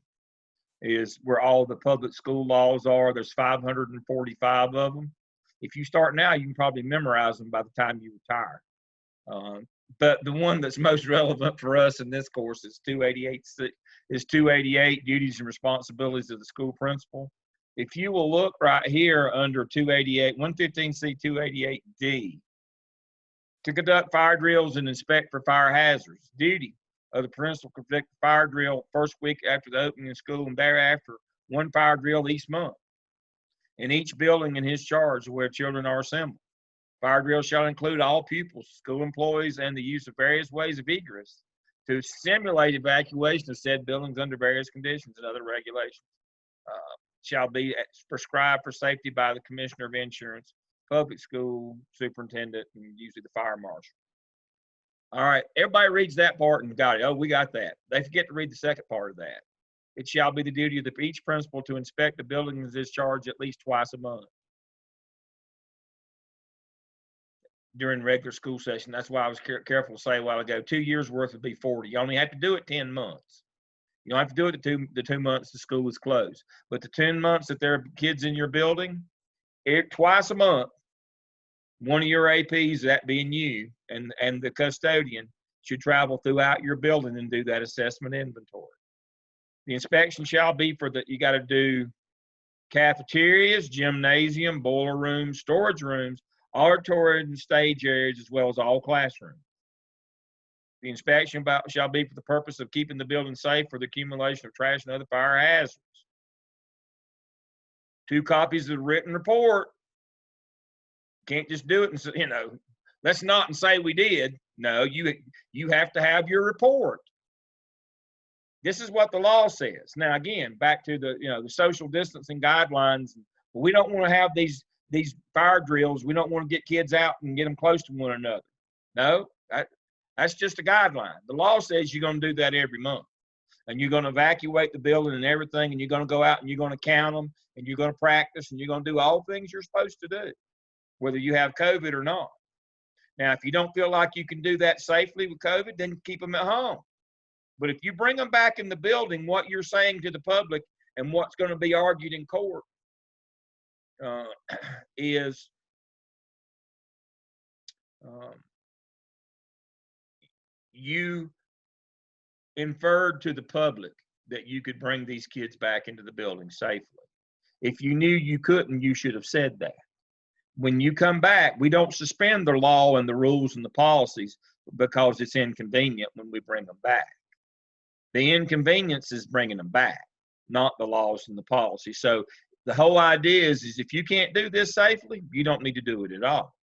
is where all the public school laws are. There's 545 of them. If you start now, you can probably memorize them by the time you retire. But the one that's most relevant for us in this course is 288 duties and responsibilities of the school principal. If you will look right here under 288, 115C 288D, to conduct fire drills and inspect for fire hazards. Duty of the principal to conduct the fire drill first week after the opening of school and thereafter one fire drill each month in each building in his charge where children are assembled. Fire drills shall include all pupils, school employees, and the use of various ways of egress to simulate evacuation of said buildings under various conditions and other regulations. Shall be prescribed for safety by the Commissioner of Insurance, public school superintendent, and usually the fire marshal. All right, everybody reads that part and got it. Oh, we got that. They forget to read the second part of that. It shall be the duty of each principal to inspect the building of his charge at least twice a month during regular school session. That's why I was careful to say a while ago, 2 years worth would be 40. You only have to do it 10 months. You don't have to do it the two months the school is closed. But the 10 months that there are kids in your building, twice a month, one of your APs, that being you, and the custodian, should travel throughout your building and do that assessment inventory. The inspection shall be you got to do cafeterias, gymnasium, boiler rooms, storage rooms, auditorium and stage areas, as well as all classrooms. The inspection shall be for the purpose of keeping the building safe for the accumulation of trash and other fire hazards. 2 copies of the written report. Can't just do it and let's not and say we did. No, you have to have your report. This is what the law says. Now again, back to the social distancing guidelines. We don't want to have these fire drills. We don't want to get kids out and get them close to one another. No, that's just a guideline. The law says you're going to do that every month, and you're going to evacuate the building and everything, and you're going to go out and you're going to count them, and you're going to practice, and you're going to do all things you're supposed to do, whether you have COVID or not. Now, if you don't feel like you can do that safely with COVID, then keep them at home. But if you bring them back in the building, what you're saying to the public and what's going to be argued in court is you inferred to the public that you could bring these kids back into the building safely. If you knew you couldn't, you should have said that. When you come back, we don't suspend the law and the rules and the policies because it's inconvenient when we bring them back. The inconvenience is bringing them back, not the laws and the policy. So the whole idea is if you can't do this safely, you don't need to do it at all.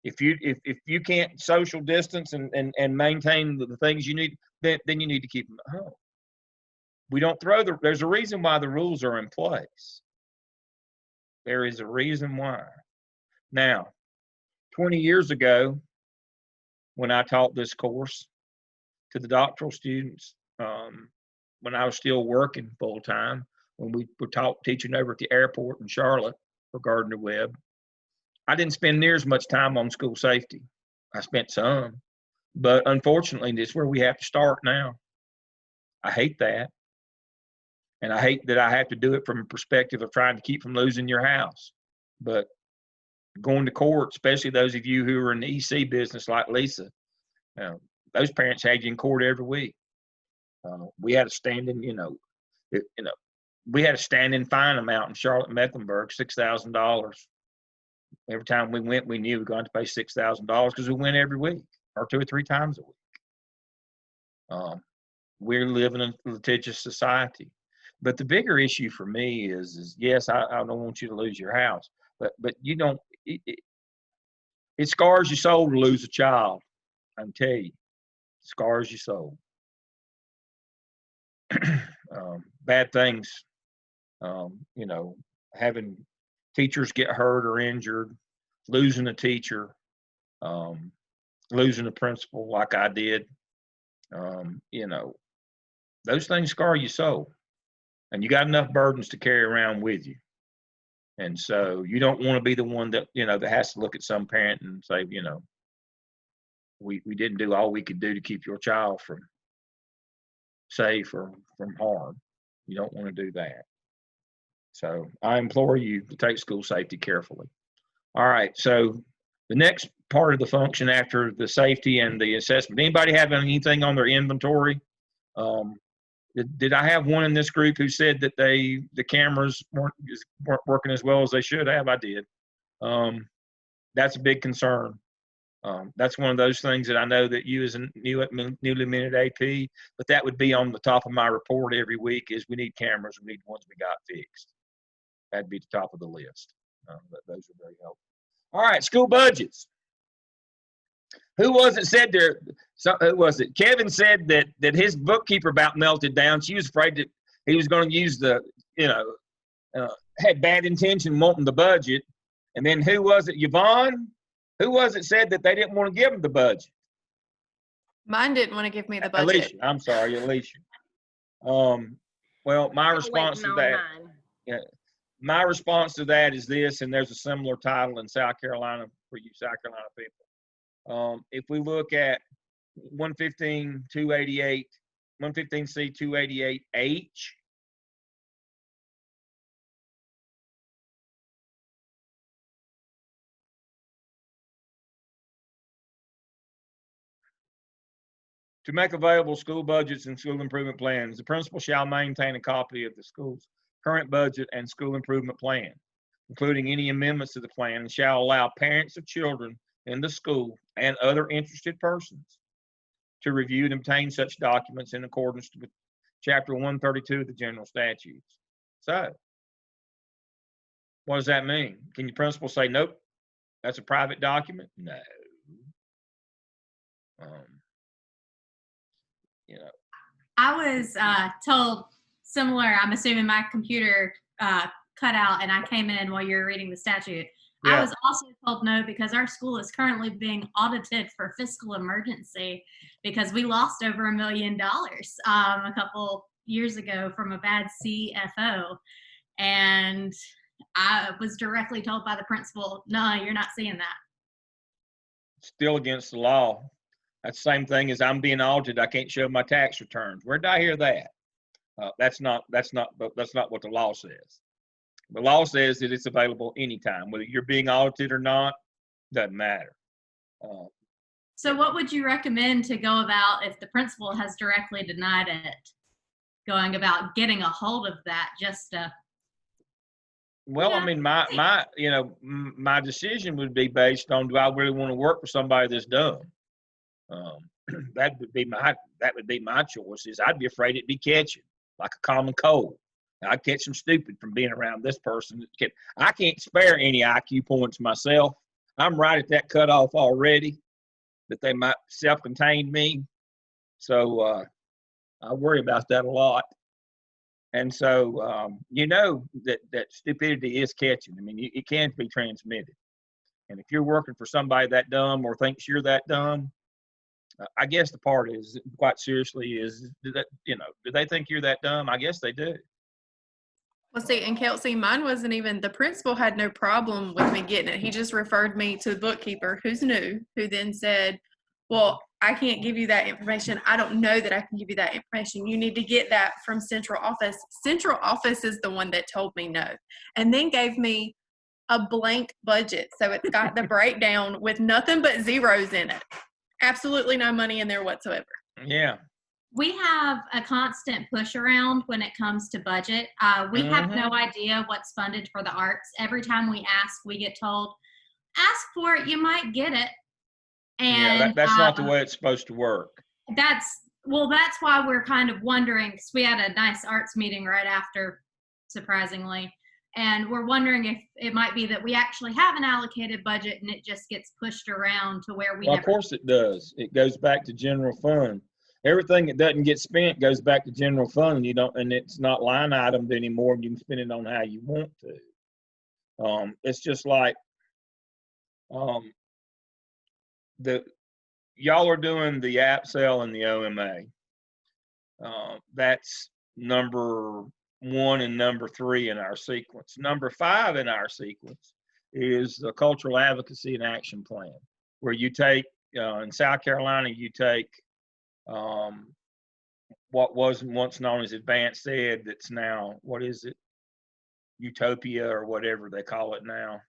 If you can't social distance and maintain the things you need, then you need to keep them at home. We don't there's a reason why the rules are in place. There is a reason why. Now, 20 years ago, when I taught this course to the doctoral students, when I was still working full time, when we were teaching over at the airport in Charlotte for Gardner Webb, I didn't spend near as much time on school safety. I spent some, but unfortunately, this is where we have to start now. I hate that. And I hate that I have to do it from a perspective of trying to keep from losing your house. But going to court, especially those of you who are in the EC business like Lisa, those parents had you in court every week. We had a standing, we had a standing fine amount in Charlotte, Mecklenburg, $6,000. Every time we went, we knew we were going to pay $6,000 because we went every week or 2 or 3 times a week. We live in a litigious society. But the bigger issue for me is yes, I don't want you to lose your house, but you don't. It scars your soul to lose a child. I can tell you, it scars your soul. Bad things, having teachers get hurt or injured, losing a teacher, losing a principal like I did. Those things scar your soul. And you got enough burdens to carry around with you. And so you don't want to be the one that, that has to look at some parent and say, we didn't do all we could do to keep your child from safe or from harm. You don't want to do that. So I implore you to take school safety carefully. All right. So the next part of the function after the safety and the assessment, anybody have anything on their inventory? Did I have one in this group who said that the cameras weren't working as well as they should have? I did. That's a big concern. That's one of those things that I know that you as a newly minted AP, but that would be on the top of my report every week is we need cameras, we need ones we got fixed. That'd be the top of the list. Those are very helpful. All right, school budgets. Who was it said there? Who was it? Kevin said that his bookkeeper about melted down. She was afraid that he was going to use had bad intention wanting the budget. And then who was it? Yvonne? Who was it said that they didn't want to give him the budget? Mine didn't want to give me the budget. Alicia. I'm sorry, Alicia. Well, my response to that. Yeah, my response to that is this, and there's a similar title in South Carolina for you South Carolina people. If we look at 115-288, 115C 288H, to make available school budgets and school improvement plans, the principal shall maintain a copy of the school's current budget and school improvement plan, including any amendments to the plan, and shall allow parents of children in the school and other interested persons to review and obtain such documents in accordance with Chapter 132 of the General Statutes. So, what does that mean? Can your principal say, nope, that's a private document? No. I was told similar. I'm assuming my computer cut out and I came in while you were reading the statute. Yeah. I was also told no because our school is currently being audited for fiscal emergency because we lost over $1 million a couple years ago from a bad CFO. And I was directly told by the principal, no, you're not seeing that. Still against the law. That's the same thing as I'm being audited. I can't show my tax returns. Where did I hear that? That's not what the law says. The law says that it's available anytime, whether you're being audited or not, doesn't matter. So what would you recommend to go about if the principal has directly denied it, going about getting a hold of that just to? Well, I mean, my decision would be based on, do I really want to work for somebody that's dumb? That would be my choice. Is I'd be afraid it'd be catching like a common cold. I'd catch some stupid from being around this person. I can't spare any IQ points myself. I'm right at that cutoff already, that they might self-contain me. So I worry about that a lot. And so, you know, that stupidity is catching. I mean, it can be transmitted. And if you're working for somebody that dumb or thinks you're that dumb, I guess the part is, quite seriously, is that, you know, do they think you're that dumb? I guess they do. Well, see, and Kelsey, mine wasn't even, the principal had no problem with me getting it. He just referred me to the bookkeeper, who's new, who then said, well, I can't give you that information. I don't know that I can give you that information. You need to get that from central office. Central office is the one that told me no, and then gave me a blank budget. So it's got the breakdown with nothing but zeros in it. Absolutely no money in there whatsoever. Yeah. We have a constant push around when it comes to budget. We have no idea what's funded for the arts. Every time we ask, we get told, ask for it, you might get it. And yeah, that's not the way it's supposed to work. That's why we're kind of wondering, because we had a nice arts meeting right after, surprisingly. And we're wondering if it might be that we actually have an allocated budget and it just gets pushed around to where we Well, of course it does. It goes back to general fund. Everything that doesn't get spent goes back to general fund. And it's not line itemed anymore, and you can spend it on how you want to. It's just like y'all are doing the app sale and the OMA. That's number 1 and number 3 in our sequence. Number 5 in our sequence is the cultural advocacy and action plan, where you take, in South Carolina, you take what was once known as advanced ed, that's now, what is it? Utopia or whatever they call it now.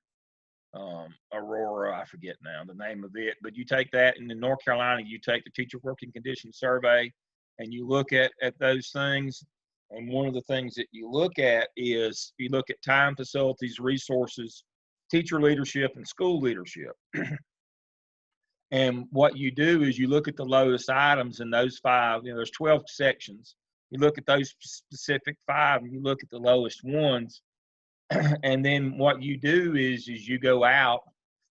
Aurora, I forget now the name of it, but you take that, and in North Carolina, you take the teacher working conditions survey, and you look at those things. And one of the things that you look at is you look at time, facilities, resources, teacher leadership, and school leadership. And what you do is you look at the lowest items in those 5, you know, there's 12 sections. You look at those specific 5, and you look at the lowest ones. And then what you do is you go out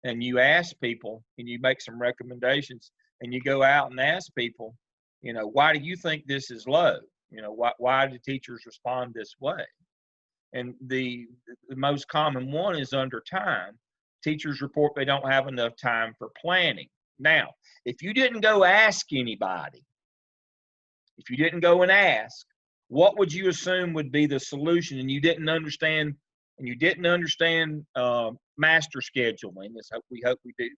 and you ask people, and you make some recommendations, and you go out and ask people, you know, why do you think this is low? You know, why do teachers respond this way? And the most common one is under time. Teachers report they don't have enough time for planning. Now, if you didn't go ask anybody, if you didn't go and ask, what would you assume would be the solution? And you didn't understand, master scheduling. We hope we do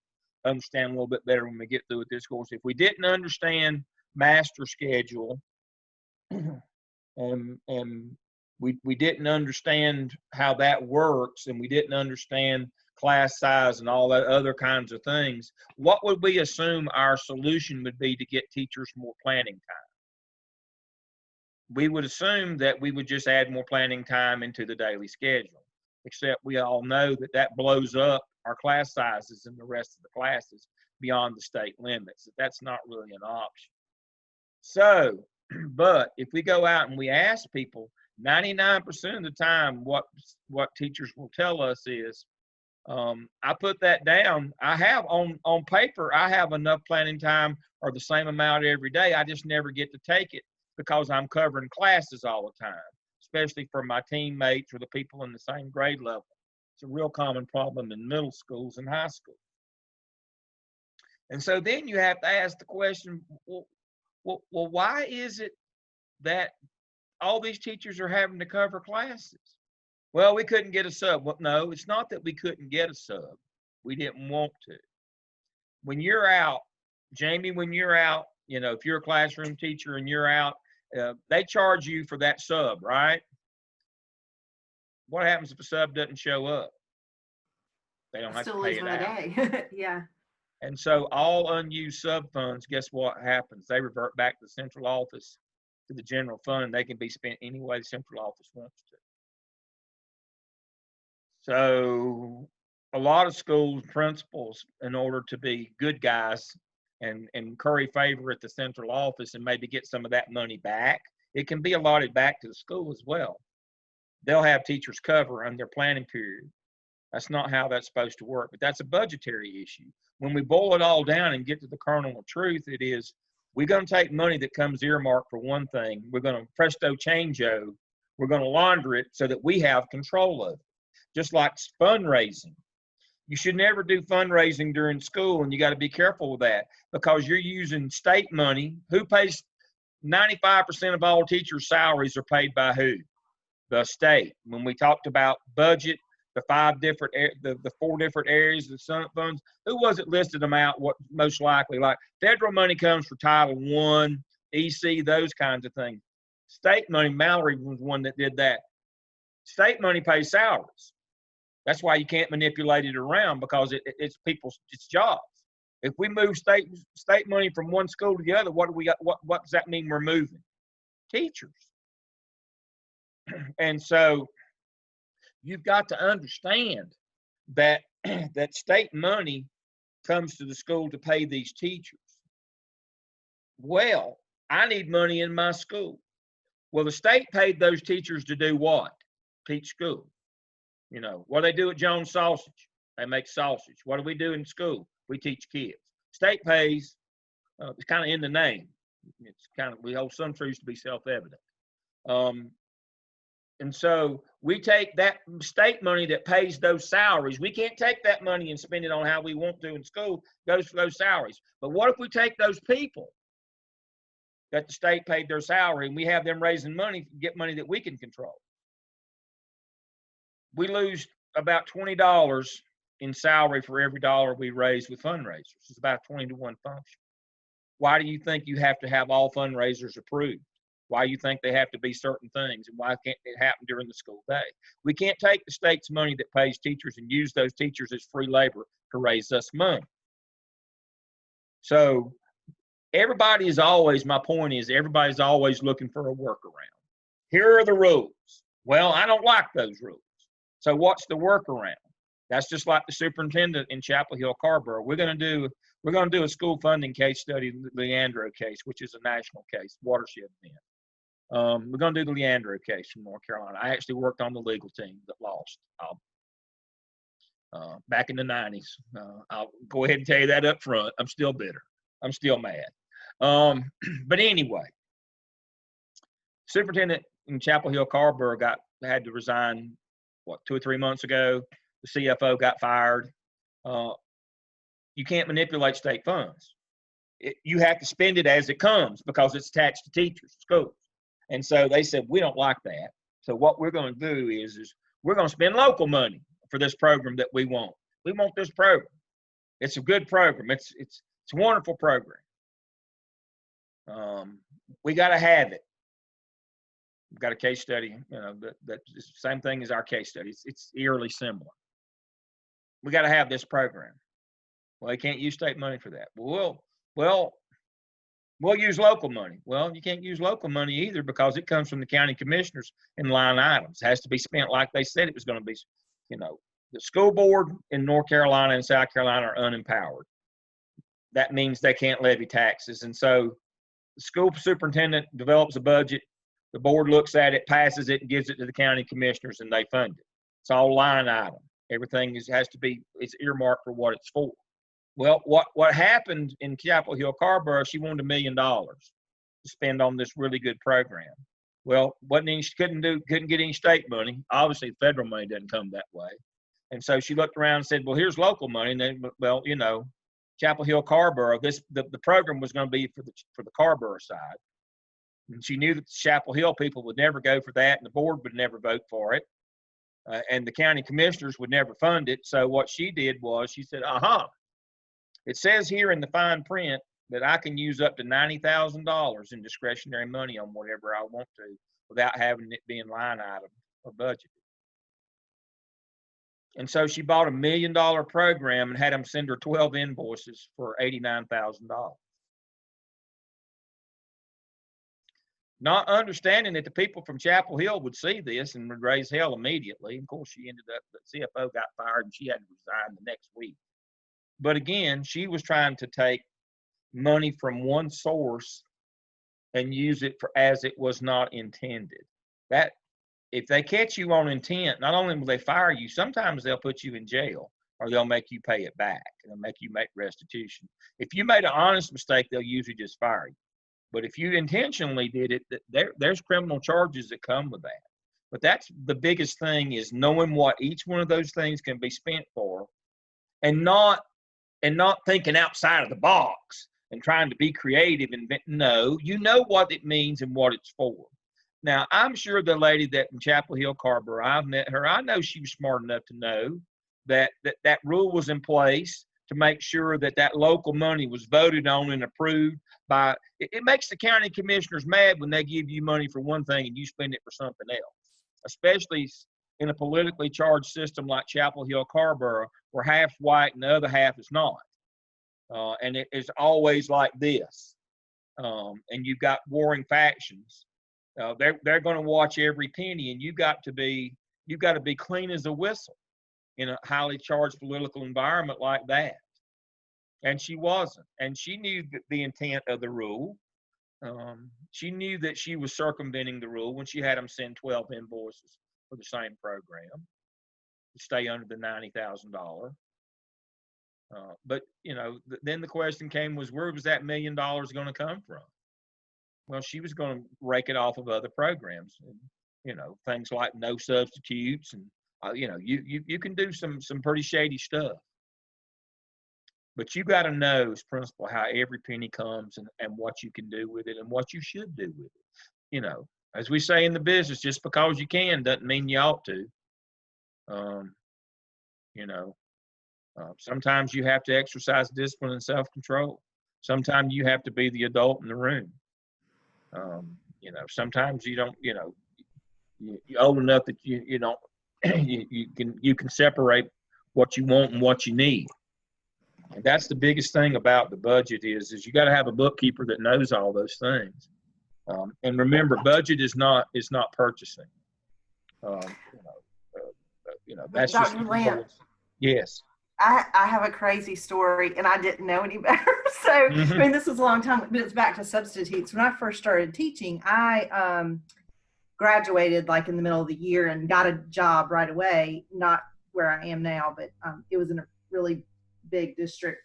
understand a little bit better when we get through with this course. If we didn't understand master schedule, and we didn't understand how that works, and we didn't understand class size and all that other kinds of things, what would we assume our solution would be to get teachers more planning time? We would assume that we would just add more planning time into the daily schedule, except we all know that blows up our class sizes and the rest of the classes beyond the state limits. That's not really an option. So, but if we go out and we ask people, 99% of the time, what teachers will tell us is, I put that down. I have on paper, I have enough planning time or the same amount every day. I just never get to take it because I'm covering classes all the time, especially for my teammates or the people in the same grade level. It's a real common problem in middle schools and high schools. And so then you have to ask the question, well, why is it that all these teachers are having to cover classes? Well, we couldn't get a sub. Well, no, it's not that we couldn't get a sub. We didn't want to. When you're out, Jamie, when you're out, you know, if you're a classroom teacher and you're out, they charge you for that sub, right? What happens if a sub doesn't show up? They don't have to pay it out. Yeah. And so all unused sub funds, guess what happens? They revert back to the central office, to the general fund. They can be spent any way the central office wants to. So a lot of schools principals, in order to be good guys and curry favor at the central office and maybe get some of that money back, it can be allotted back to the school as well. They'll have teachers cover on their planning period. That's not how that's supposed to work, but that's a budgetary issue. When we boil it all down and get to the kernel of truth, it is, we're going to take money that comes earmarked for one thing. We're going to presto changeo. We're going to launder it so that we have control of it. Just like fundraising. You should never do fundraising during school, and you got to be careful with that because you're using state money. Who pays 95% of all teachers' salaries are paid by who? The state. When we talked about budget, the four different areas of the funds, who was it listed them out? What most likely, like federal money comes for Title I, EC, those kinds of things. State money, Mallory was one that did that. State money pays salaries. That's why you can't manipulate it around because it's jobs. If we move state money from one school to the other, what do we got? What does that mean we're moving? Teachers. And so you've got to understand that that state money comes to the school to pay these teachers. Well, I need money in my school. Well, the state paid those teachers to do what? Teach school. You know, what do they do at Jones Sausage? They make sausage. What do we do in school? We teach kids. State pays, it's kind of in the name. It's kind of, we hold some truths to be self-evident. And so we take that state money that pays those salaries. We can't take that money and spend it on how we want to in school, goes for those salaries. But what if we take those people that the state paid their salary and we have them raising money, get money that we can control? We lose about $20 in salary for every dollar we raise with fundraisers. It's about a 20-to-1 function. Why do you think you have to have all fundraisers approved? Why do you think they have to be certain things? And why can't it happen during the school day? We can't take the state's money that pays teachers and use those teachers as free labor to raise us money. So everybody is always, my point is, everybody's always looking for a workaround. Here are the rules. Well, I don't like those rules. So what's the workaround? That's just like the superintendent in Chapel Hill, Carborough. We're going to do a school funding case study, the Leandro case, which is a national case, watershed event. We're going to do the Leandro case from North Carolina. I actually worked on the legal team that lost back in the 90s. I'll go ahead and tell you that up front. I'm still bitter. I'm still mad. But anyway, superintendent in Chapel Hill, Carborough had to resign, 2 or 3 months ago. The CFO got fired. You can't manipulate state funds. You have to spend it as it comes because it's attached to teachers, schools. And so they said, we don't like that. So what we're going to do is we're going to spend local money for this program that we want. We want this program. It's a good program. It's a wonderful program. We got to have it. We've got a case study, that's the same thing as our case study. It's eerily similar. We got to have this program. Well, they can't use state money for that. We'll use local money. Well, you can't use local money either because it comes from the county commissioners in line items. It has to be spent like they said it was going to be. The school board in North Carolina and South Carolina are unempowered. That means they can't levy taxes. And so the school superintendent develops a budget. The board looks at it, passes it, and gives it to the county commissioners, and they fund it. It's all line item. Everything it's earmarked for what it's for. Well, what happened in Chapel Hill, Carborough, she wanted $1 million to spend on this really good program. Well, couldn't get any state money. Obviously, federal money doesn't come that way. And so she looked around and said, well, here's local money. And then, Chapel Hill, Carborough, the program was going to be for the Carborough side. And she knew that the Chapel Hill people would never go for that, and the board would never vote for it, and the county commissioners would never fund it. So what she did was she said, it says here in the fine print that I can use up to $90,000 in discretionary money on whatever I want to without having it being line item or budget. And so she bought $1 million program and had them send her 12 invoices for $89,000. Not understanding that the people from Chapel Hill would see this and would raise hell immediately. Of course, she ended up, the CFO got fired and she had to resign the next week. But again, she was trying to take money from one source and use it as it was not intended. That if they catch you on intent, not only will they fire you, sometimes they'll put you in jail or they'll make you pay it back. They'll make you make restitution. If you made an honest mistake, they'll usually just fire you. But if you intentionally did it, there's criminal charges that come with that. But that's the biggest thing, is knowing what each one of those things can be spent for, and not thinking outside of the box and trying to be creative. And no, you know what it means and what it's for. Now, I'm sure the lady that in Chapel Hill, Carrboro, I've met her. I know she was smart enough to know that rule was in place to make sure that local money was voted on and approved by. It makes the county commissioners mad when they give you money for one thing and you spend it for something else, especially in a politically charged system like Chapel Hill, Carrboro, where half's white and the other half is not. And it is always like this. And you've got warring factions. They're going to watch every penny, and you've got to be clean as a whistle in a highly charged political environment like that. And she wasn't. And she knew the intent of the rule. She knew that she was circumventing the rule when she had them send 12 invoices for the same program to stay under the $90,000. But, then the question came was, where was that $1 million going to come from? Well, she was going to rake it off of other programs, and, things like no substitutes, and you can do some pretty shady stuff. But you got to know as principal how every penny comes and what you can do with it and what you should do with it. As we say in the business, just because you can doesn't mean you ought to. Sometimes you have to exercise discipline and self-control. Sometimes you have to be the adult in the room. Sometimes you don't, you're old enough that you don't, you can separate what you want and what you need. And that's the biggest thing about the budget is you got to have a bookkeeper that knows all those things. And remember, budget is not purchasing. That's just. Dr. Lamb, Yes. I have a crazy story, and I didn't know any better. So, I mean, this was a long time, but it's back to substitutes. When I first started teaching, I graduated like in the middle of the year and got a job right away, not where I am now, but it was in a really big district.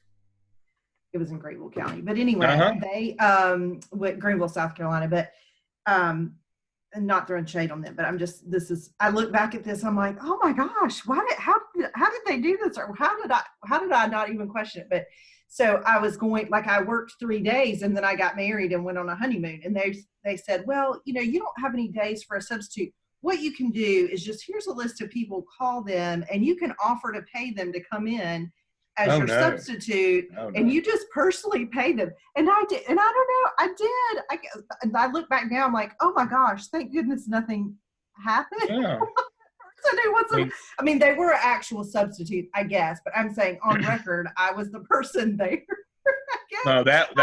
It was in Greenville County. But anyway, they went Greenville, South Carolina, but and not throwing shade on them, but I look back at this, I'm like, oh my gosh, how did they do this? Or how did I not even question it? But so I was I worked 3 days and then I got married and went on a honeymoon, and they said, well, you don't have any days for a substitute. What you can do is here's a list of people, call them, and you can offer to pay them to come in as your substitute, and you just personally pay them. And I did, and I did. And I look back now, I'm like, oh my gosh, thank goodness nothing happened. Yeah. I mean, they were actual substitute, I guess, but I'm saying on record, I was the person there. No, that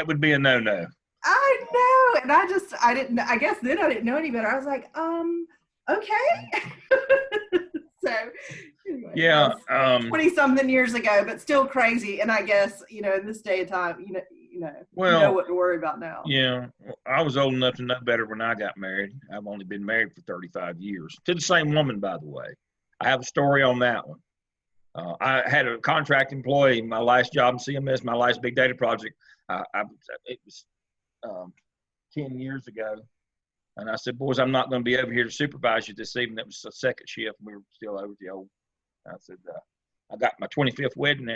would be a no-no. I know, and I guess then I didn't know any better. I was like, okay. So anyway, yeah, 20-something years ago, but still crazy. And I guess, in this day and time, you know what to worry about now. Yeah, I was old enough to know better when I got married. I've only been married for 35 years to the same woman, by the way. I have a story on that one. I had a contract employee, my last job in CMS, my last big data project. It was 10 years ago. And I said, boys, I'm not going to be over here to supervise you this evening. That was a second shift. We were still over the old. I said, I got my 25th wedding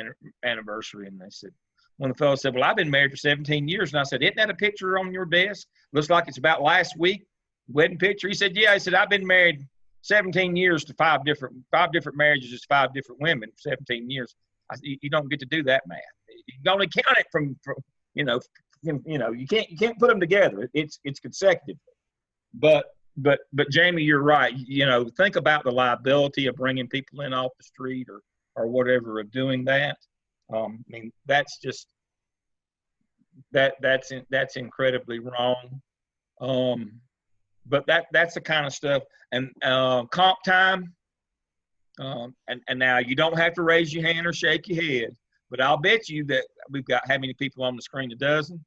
anniversary. And they said, one of the fellows said, well, I've been married for 17 years. And I said, isn't that a picture on your desk? Looks like it's about last week. Wedding picture. He said, yeah. He said, I've been married 17 years to five different marriages to 5 different women for 17 years. I said, you don't get to do that math. You can only count it from you can't put them together. It's consecutive. But Jamie, you're right. Think about the liability of bringing people in off the street or whatever, of doing that. I mean, that's just that's incredibly wrong. But that's the kind of stuff. And comp time. And now you don't have to raise your hand or shake your head, but I'll bet you that we've got how many people on the screen? A dozen.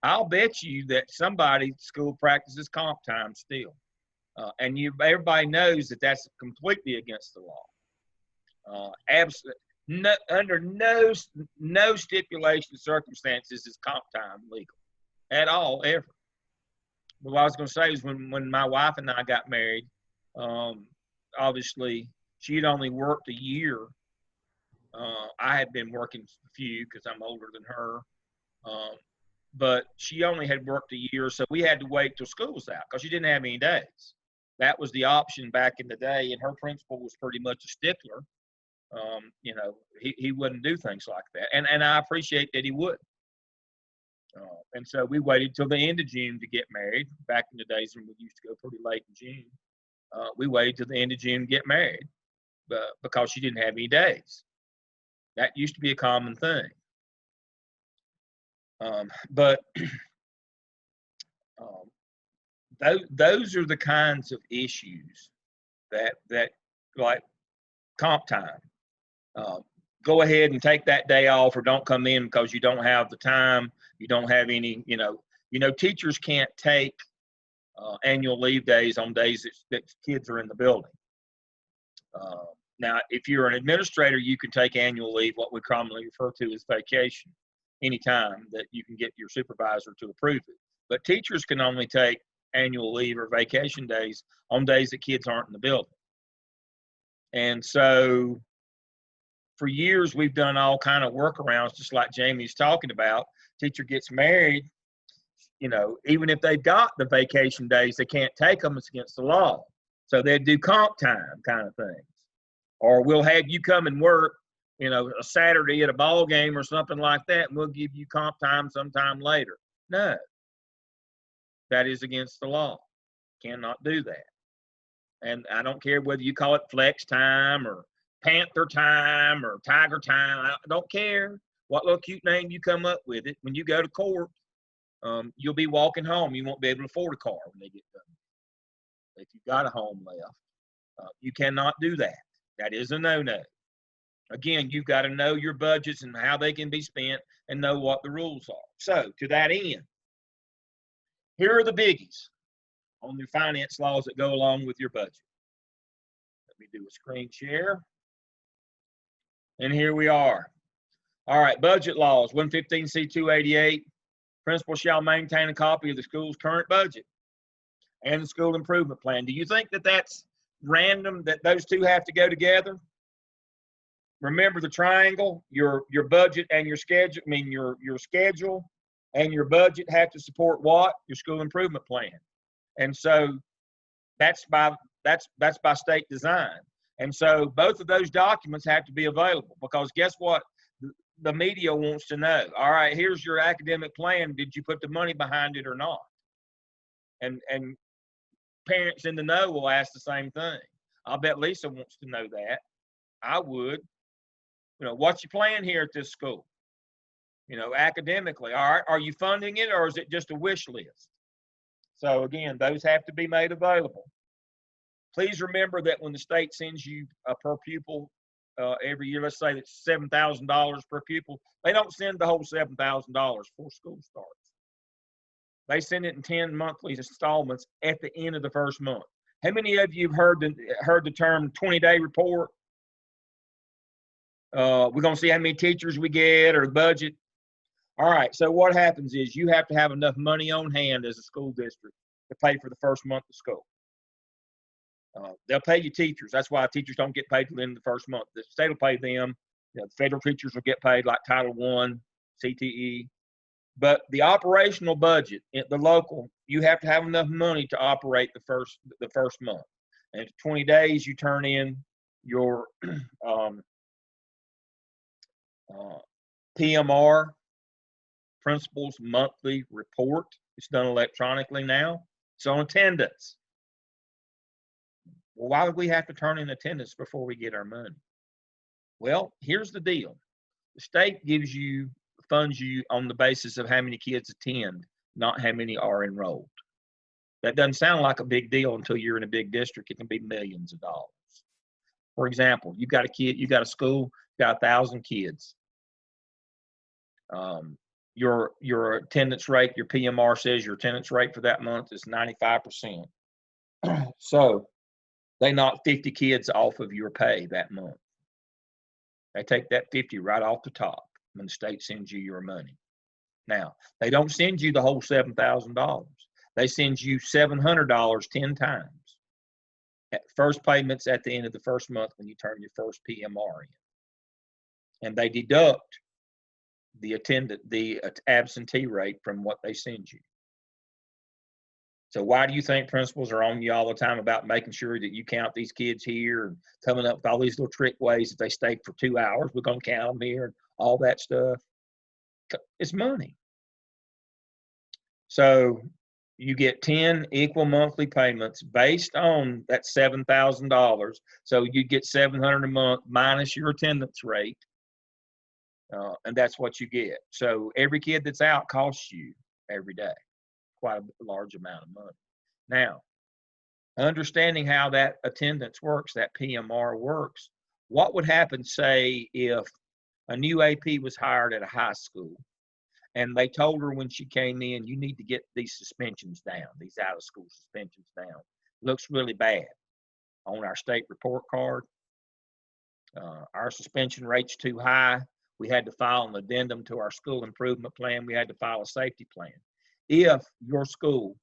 I'll bet you that somebody school practices comp time still. And everybody knows that that's completely against the law. Under no stipulation circumstances is comp time legal at all, ever. But what I was going to say is when my wife and I got married, obviously she had only worked a year. I had been working a few because I'm older than her. But she only had worked a year, so we had to wait till school was out because she didn't have any days. That was the option back in the day, and her principal was pretty much a stickler. You know, he wouldn't do things like that, and I appreciate that he would. And so we waited till the end of June to get married. Back in the days when we used to go pretty late in June, we waited till the end of June to get married, because she didn't have any days. That used to be a common thing. But those are the kinds of issues that like comp time. Go ahead and take that day off, or don't come in because you don't have the time. You don't have any, teachers can't take annual leave days on days that kids are in the building. Now, if you're an administrator, you can take annual leave, what we commonly refer to as vacation, anytime that you can get your supervisor to approve it. But teachers can only take annual leave or vacation days on days that kids aren't in the building. And so for years, we've done all kind of workarounds, just like Jamie's talking about. Teacher gets married, even if they've got the vacation days, they can't take them. It's against the law. So they do comp time kind of things. Or we'll have you come and work, a Saturday at a ball game or something like that, and we'll give you comp time sometime later. No. That is against the law. Cannot do that. And I don't care whether you call it flex time or Panther time or Tiger time. I don't care what little cute name you come up with it. When you go to court, you'll be walking home. You won't be able to afford a car when they get done. If you've got a home left, you cannot do that. That is a no-no. Again, you've got to know your budgets and how they can be spent and know what the rules are. So to that end, here are the biggies on the finance laws that go along with your budget. Let me do a screen share. And here we are. All right, budget laws, 115C288. Principal shall maintain a copy of the school's current budget and the school improvement plan. Do you think that that's random, that those two have to go together? Remember the triangle, your budget and your schedule, your schedule and your budget have to support what? Your school improvement plan. And so that's by state design. And so both of those documents have to be available, because guess what? The media wants to know. All right, here's your academic plan. Did you put the money behind it or not? And parents in the know will ask the same thing. I'll bet Lisa wants to know that. I would. What's your plan here at this school? Academically. All right, are you funding it, or is it just a wish list? So again, those have to be made available. Please remember that when the state sends you per pupil every year, let's say it's $7,000 per pupil, they don't send the whole $7,000 before school starts. They send it in 10 monthly installments at the end of the first month. How many of you have heard the term 20-day report? We're going to see how many teachers we get or the budget. All right, so what happens is you have to have enough money on hand as a school district to pay for the first month of school. They'll pay you teachers. That's why teachers don't get paid till the end of the first month. The state will pay them. The federal teachers will get paid like Title I, CTE. But the operational budget at the local, you have to have enough money to operate the first month. And for 20 days, you turn in your PMR, Principal's Monthly Report. It's done electronically now. It's on attendance. Well, why would we have to turn in attendance before we get our money? Well, here's the deal. The state funds you on the basis of how many kids attend, not how many are enrolled. That doesn't sound like a big deal until you're in a big district. It can be millions of dollars. For example, you got a school, got 1,000 kids. Your attendance rate, your PMR says your attendance rate for that month is 95%. So they knock 50 kids off of your pay that month. They take that 50 right off the top when the state sends you your money. Now, they don't send you the whole $7,000. They send you $700 10 times. First payments at the end of the first month when you turn your first PMR in. And they deduct the absentee rate from what they send you. So why do you think principals are on you all the time about making sure that you count these kids here and coming up with all these little trick ways? If they stay for 2 hours, we're going to count them here and all that stuff. It's money. So you get 10 equal monthly payments based on that $7,000. So you get $700 a month minus your attendance rate. And that's what you get. So every kid that's out costs you every day quite a large amount of money. Now, understanding how that attendance works, that PMR works, what would happen, say, if a new AP was hired at a high school and they told her when she came in, you need to get these suspensions down, these out-of-school suspensions down. Looks really bad on our state report card. Our suspension rate's too high. We had to file an addendum to our school improvement plan. We had to file a safety plan. If your school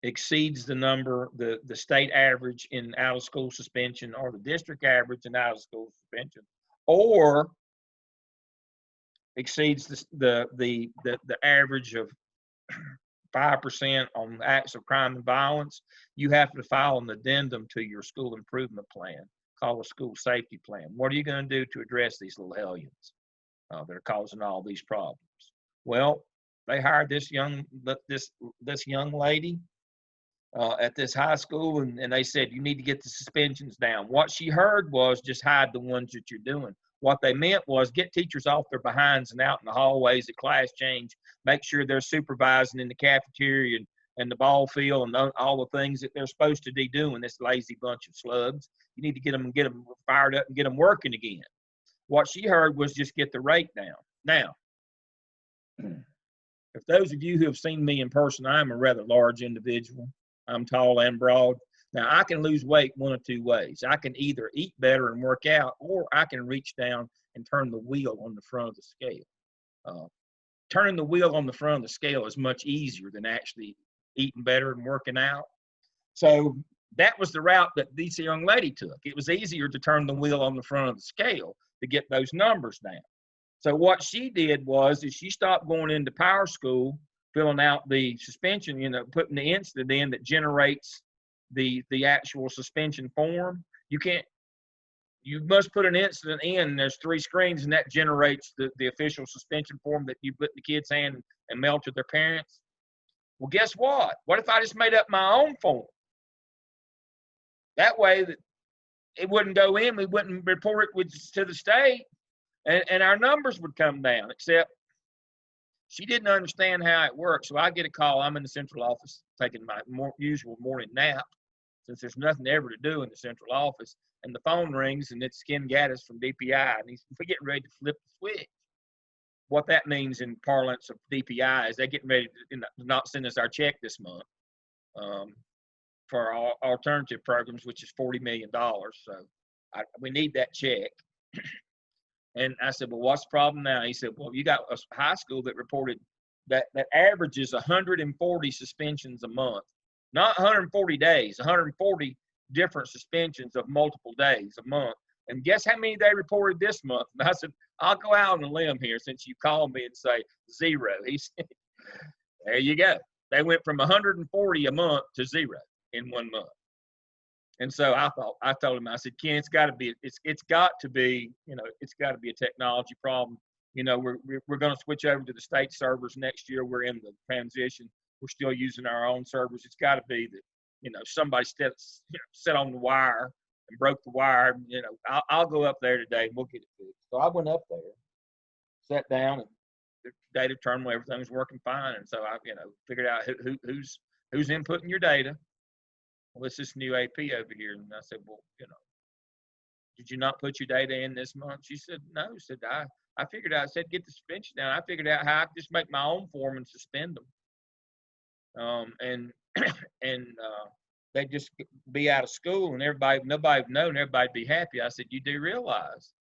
exceeds the number, the state average in out-of-school suspension or the district average in out-of-school suspension, or exceeds the average of 5% on acts of crime and violence, you have to file an addendum to your school improvement plan called a school safety plan. What are you going to do to address these little hellions that are causing all these problems? Well, they hired this young lady at this high school, and they said, you need to get the suspensions down. What she heard was just hide the ones that you're doing. What they meant was get teachers off their behinds and out in the hallways at class change, make sure they're supervising in the cafeteria and the ball field and all the things that they're supposed to be doing, this lazy bunch of slugs. You need to get them fired up and get them working again. What she heard was just get the rate down. Now, if those of you who have seen me in person, I'm a rather large individual. I'm tall and broad. Now, I can lose weight one of two ways. I can either eat better and work out, or I can reach down and turn the wheel on the front of the scale. Turning the wheel on the front of the scale is much easier than actually eating better and working out. So that was the route that this young lady took. It was easier to turn the wheel on the front of the scale to get those numbers down. So what she did was she stopped going into power school, filling out the suspension, putting the incident in that generates the actual suspension form. You must put an incident in, and there's 3 screens, and that generates the official suspension form that you put in the kid's hand and mail to their parents. Well, guess what? What if I just made up my own form? That way that it wouldn't go in, we wouldn't report it to the state, and our numbers would come down, except she didn't understand how it works. So I get a call. I'm in the central office taking my usual morning nap, since there's nothing ever to do in the central office. And the phone rings, and it's Ken Gaddis from DPI, and he's getting ready to flip the switch. What that means in parlance of DPI is they're getting ready to not send us our check this month for our alternative programs, which is $40 million. So we need that check. And I said, well, what's the problem now? He said, well, you got a high school that reported that averages 140 suspensions a month. Not 140 days, 140 different suspensions of multiple days a month. And guess how many they reported this month? And I said, I'll go out on a limb here since you called me and say 0. He said, there you go. They went from 140 a month to 0 in 1 month. And so I told him, I said, Ken, it's got to be a technology problem. We're going to switch over to the state servers next year. We're in the transition. We're still using our own servers. It's got to be that, somebody set on the wire and broke the wire. I'll go up there today and we'll get it fixed. So I went up there, sat down, and the data terminal, everything was working fine. And so I, figured out who's inputting your data. Well, it's this new AP over here. And I said, well, did you not put your data in this month? She said, no. She said, I figured out, I said, get the suspension down. I figured out how I could just make my own form and suspend them. they'd just be out of school and nobody would know and everybody'd be happy. I said, you do realize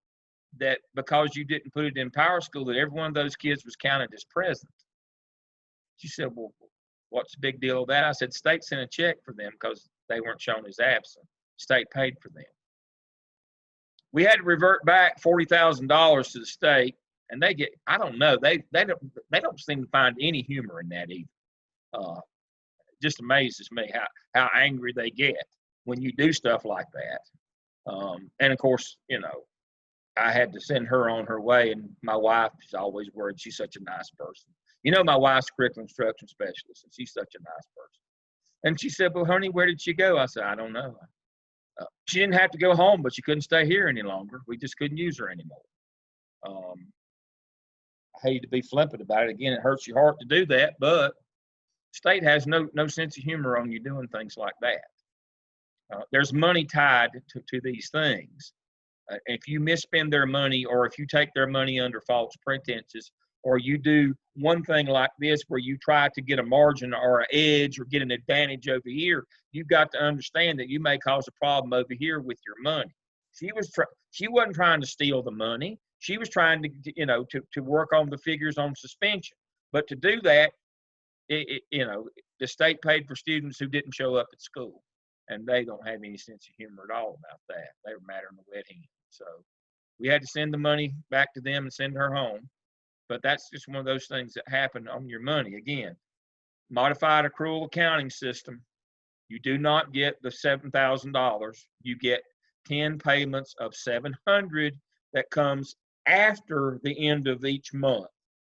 that because you didn't put it in power school, that every one of those kids was counted as present. She said, well, what's the big deal with that? I said, state sent a check for them because they weren't shown as absent. State paid for them. We had to revert back $40,000 to the state, and they get, I don't know, they don't seem to find any humor in that either. Just amazes me how angry they get when you do stuff like that. And of course, I had to send her on her way, and my wife is always worried. She's such a nice person. My wife's curriculum instruction specialist, and she's such a nice person. And she said, well, honey, where did she go? I said, I don't know. She didn't have to go home, but she couldn't stay here any longer. We just couldn't use her anymore. I hate to be flippant about it. Again, it hurts your heart to do that, but state has no sense of humor on you doing things like that. There's money tied to these things. If you misspend their money, or if you take their money under false pretenses, or you do one thing like this where you try to get a margin or an edge or get an advantage over here, you've got to understand that you may cause a problem over here with your money. She wasn't trying to steal the money. She was trying to work on the figures on suspension. But to do that, the state paid for students who didn't show up at school, and they don't have any sense of humor at all about that. They were mad on the wet hand. So we had to send the money back to them and send her home. But that's just one of those things that happen on your money. Again, modified accrual accounting system, you do not get the $7,000. You get 10 payments of $700 that comes after the end of each month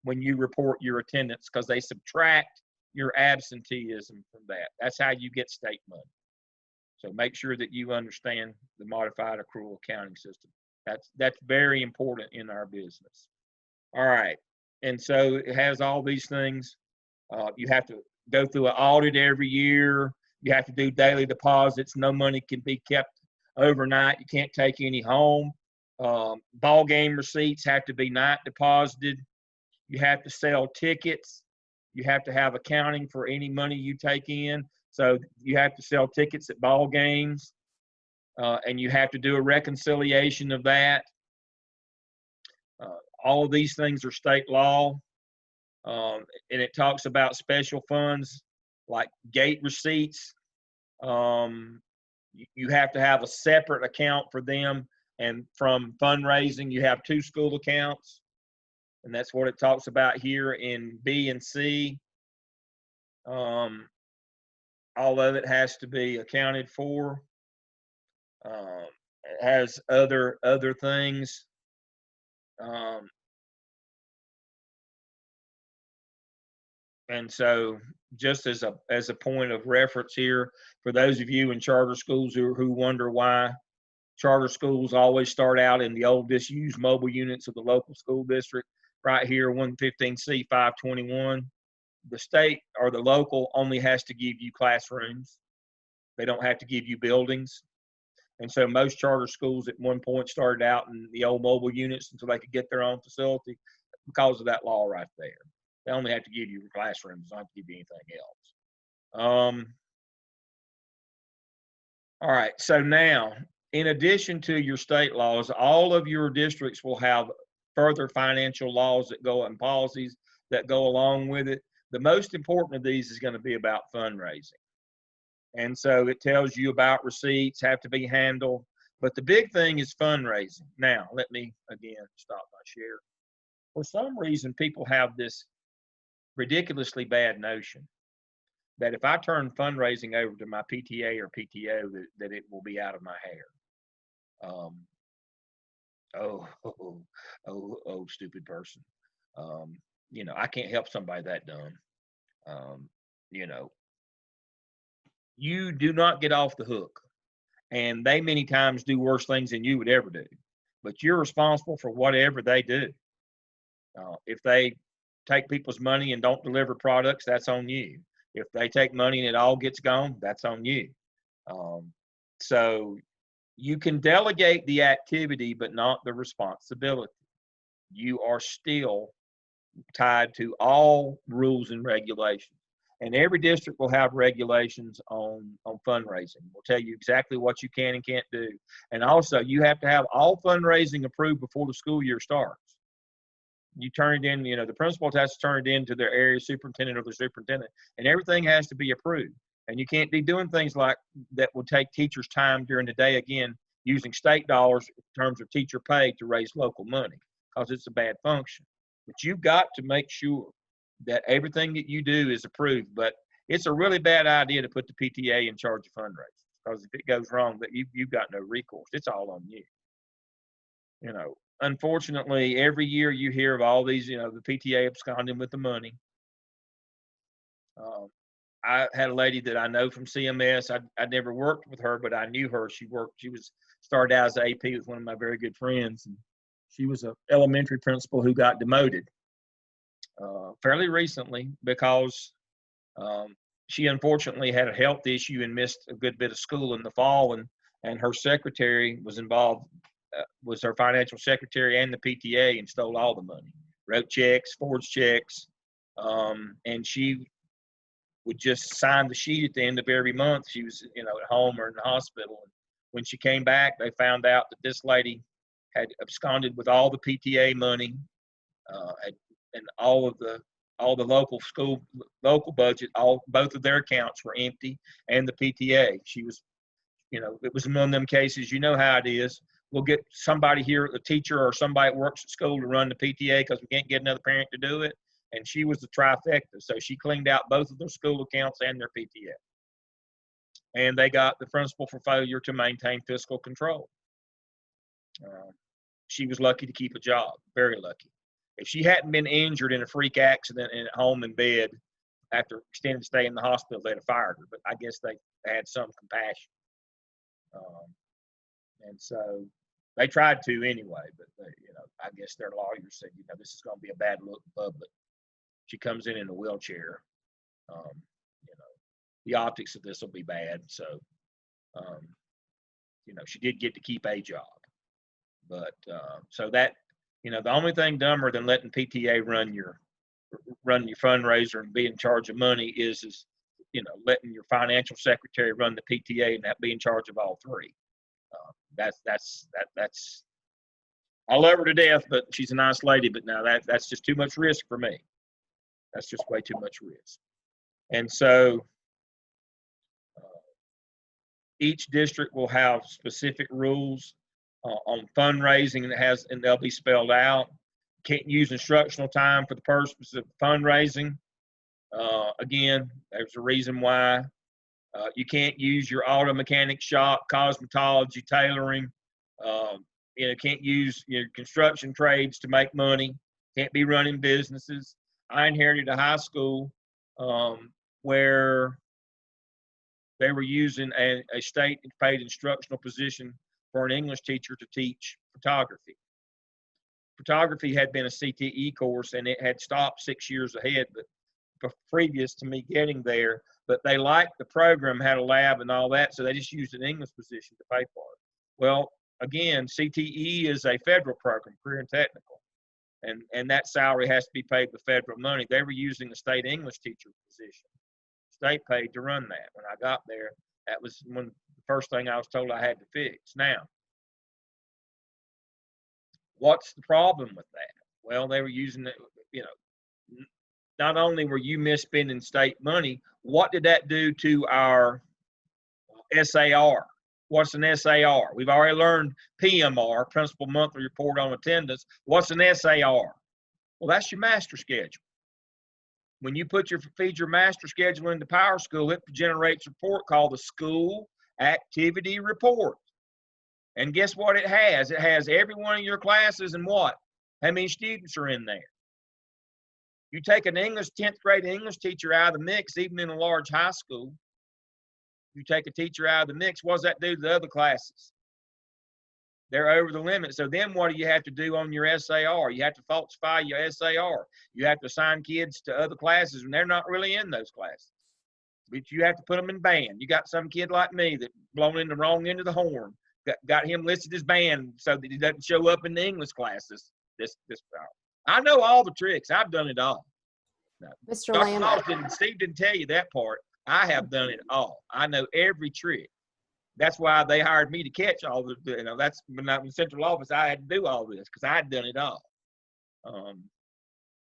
when you report your attendance, because they subtract your absenteeism from that. That's how you get state money. So make sure that you understand the modified accrual accounting system. That's very important in our business. All right. And so it has all these things. You have to go through an audit every year. You have to do daily deposits. No money can be kept overnight. You can't take any home. Ball game receipts have to be night deposited. You have to sell tickets. You have to have accounting for any money you take in. So you have to sell tickets at ball games, and you have to do a reconciliation of that. All of these things are state law, and it talks about special funds like gate receipts. You have to have a separate account for them, and from fundraising, you have 2 school accounts, and that's what it talks about here in B and C. All of it has to be accounted for. It has other things. And so just as a point of reference here, for those of you in charter schools who wonder why charter schools always start out in the old disused mobile units of the local school district, right here, 115C 521, the state or the local only has to give you classrooms. They don't have to give you buildings. And so most charter schools at one point started out in the old mobile units until they could get their own facility because of that law right there. They only have to give you classrooms, they don't have to give you anything else. All right, so now, in addition to your state laws, all of your districts will have further financial laws that go and policies that go along with it. The most important of these is going to be about fundraising. And so it tells you about receipts have to be handled, but the big thing is fundraising. Now, let me again stop my share. For some reason, people have this ridiculously bad notion that if I turn fundraising over to my PTA or PTO, that it will be out of my hair. Stupid person. I can't help somebody that dumb. You do not get off the hook, and they many times do worse things than you would ever do, but you're responsible for whatever they do. If they take people's money and don't deliver products, that's on you. If they take money and it all gets gone, that's on you. So you can delegate the activity, but not the responsibility. You are still tied to all rules and regulations. And every district will have regulations on fundraising. We'll tell you exactly what you can and can't do. And also, you have to have all fundraising approved before the school year starts. You turn it in, the principal has to turn it in to their area superintendent or the superintendent, and everything has to be approved. And you can't be doing things like that will take teachers' time during the day, again, using state dollars in terms of teacher pay to raise local money, because it's a bad function. But you've got to make sure that everything that you do is approved. But it's a really bad idea to put the PTA in charge of fundraising, because if it goes wrong, that you've got no recourse. It's all on you. Unfortunately, every year you hear of all these, the PTA absconding with the money. I had a lady that I know from CMS. I never worked with her, but I knew her. She started out as an AP with one of my very good friends, and she was an elementary principal who got demoted fairly recently because she unfortunately had a health issue and missed a good bit of school in the fall, and her secretary was involved, was her financial secretary and the PTA, and stole all the money, wrote checks, forged checks, and she would just sign the sheet at the end of every month. She was, at home or in the hospital. And when she came back, they found out that this lady had absconded with all the PTA money, and all the local budget. Both of their accounts were empty, and the PTA. She was, it was one of them cases. You know how it is. We'll get somebody here, a teacher or somebody that works at school, to run the PTA because we can't get another parent to do it. And she was the trifecta. So she cleaned out both of their school accounts and their PTA. And they got the principal for failure to maintain fiscal control. She was lucky to keep a job, very lucky. If she hadn't been injured in a freak accident and at home in bed after extended stay in the hospital, they'd have fired her. But I guess they had some compassion. And so they tried to anyway, but I guess their lawyers said, this is going to be a bad look in public. She comes in a wheelchair. The optics of this will be bad. So, she did get to keep a job. But so that, the only thing dumber than letting PTA run your fundraiser and be in charge of money is letting your financial secretary run the PTA and be in charge of all three. That's I love her to death, but she's a nice lady. But now that's just too much risk for me. That's just way too much risk. And so each district will have specific rules on fundraising, and they'll be spelled out. Can't use instructional time for the purpose of fundraising. Again, there's a reason why. You can't use your auto mechanic shop, cosmetology, tailoring. Can't use your construction trades to make money. Can't be running businesses. I inherited a high school where they were using a state-paid instructional position for an English teacher to teach photography. Photography had been a CTE course, and it had stopped 6 years ahead, but previous to me getting there. But they liked the program, had a lab and all that, so they just used an English position to pay for it. Well, again, CTE is a federal program, career and technical, and that salary has to be paid with federal money. They were using a state English teacher position, state paid, to run that. When I got there, that was the first thing I was told I had to fix. Now, what's the problem with that? Well, they were using it, not only were you misspending state money, what did that do to our SAR? What's an SAR? We've already learned PMR, Principal Monthly Report on Attendance. What's an SAR? Well, that's your master schedule. When you feed your master schedule into PowerSchool, it generates a report called the School Activity Report. And guess what it has? It has every one of your classes and what? How many students are in there? You take an 10th grade English teacher out of the mix, even in a large high school. You take a teacher out of the mix, what does that do to the other classes? They're over the limit. So then what do you have to do on your SAR? You have to falsify your SAR. You have to assign kids to other classes, and they're not really in those classes. But you have to put them in band. You got some kid like me that blown in the wrong end of the horn. Got him listed as band so that he doesn't show up in the English classes this hour. I know all the tricks. I've done it all. No. Mr. Dr. Lamb, Laws Steve didn't tell you that part. I have done it all. I know every trick. That's why they hired me to catch all the, that's when I was in central office, I had to do all this because I had done it all.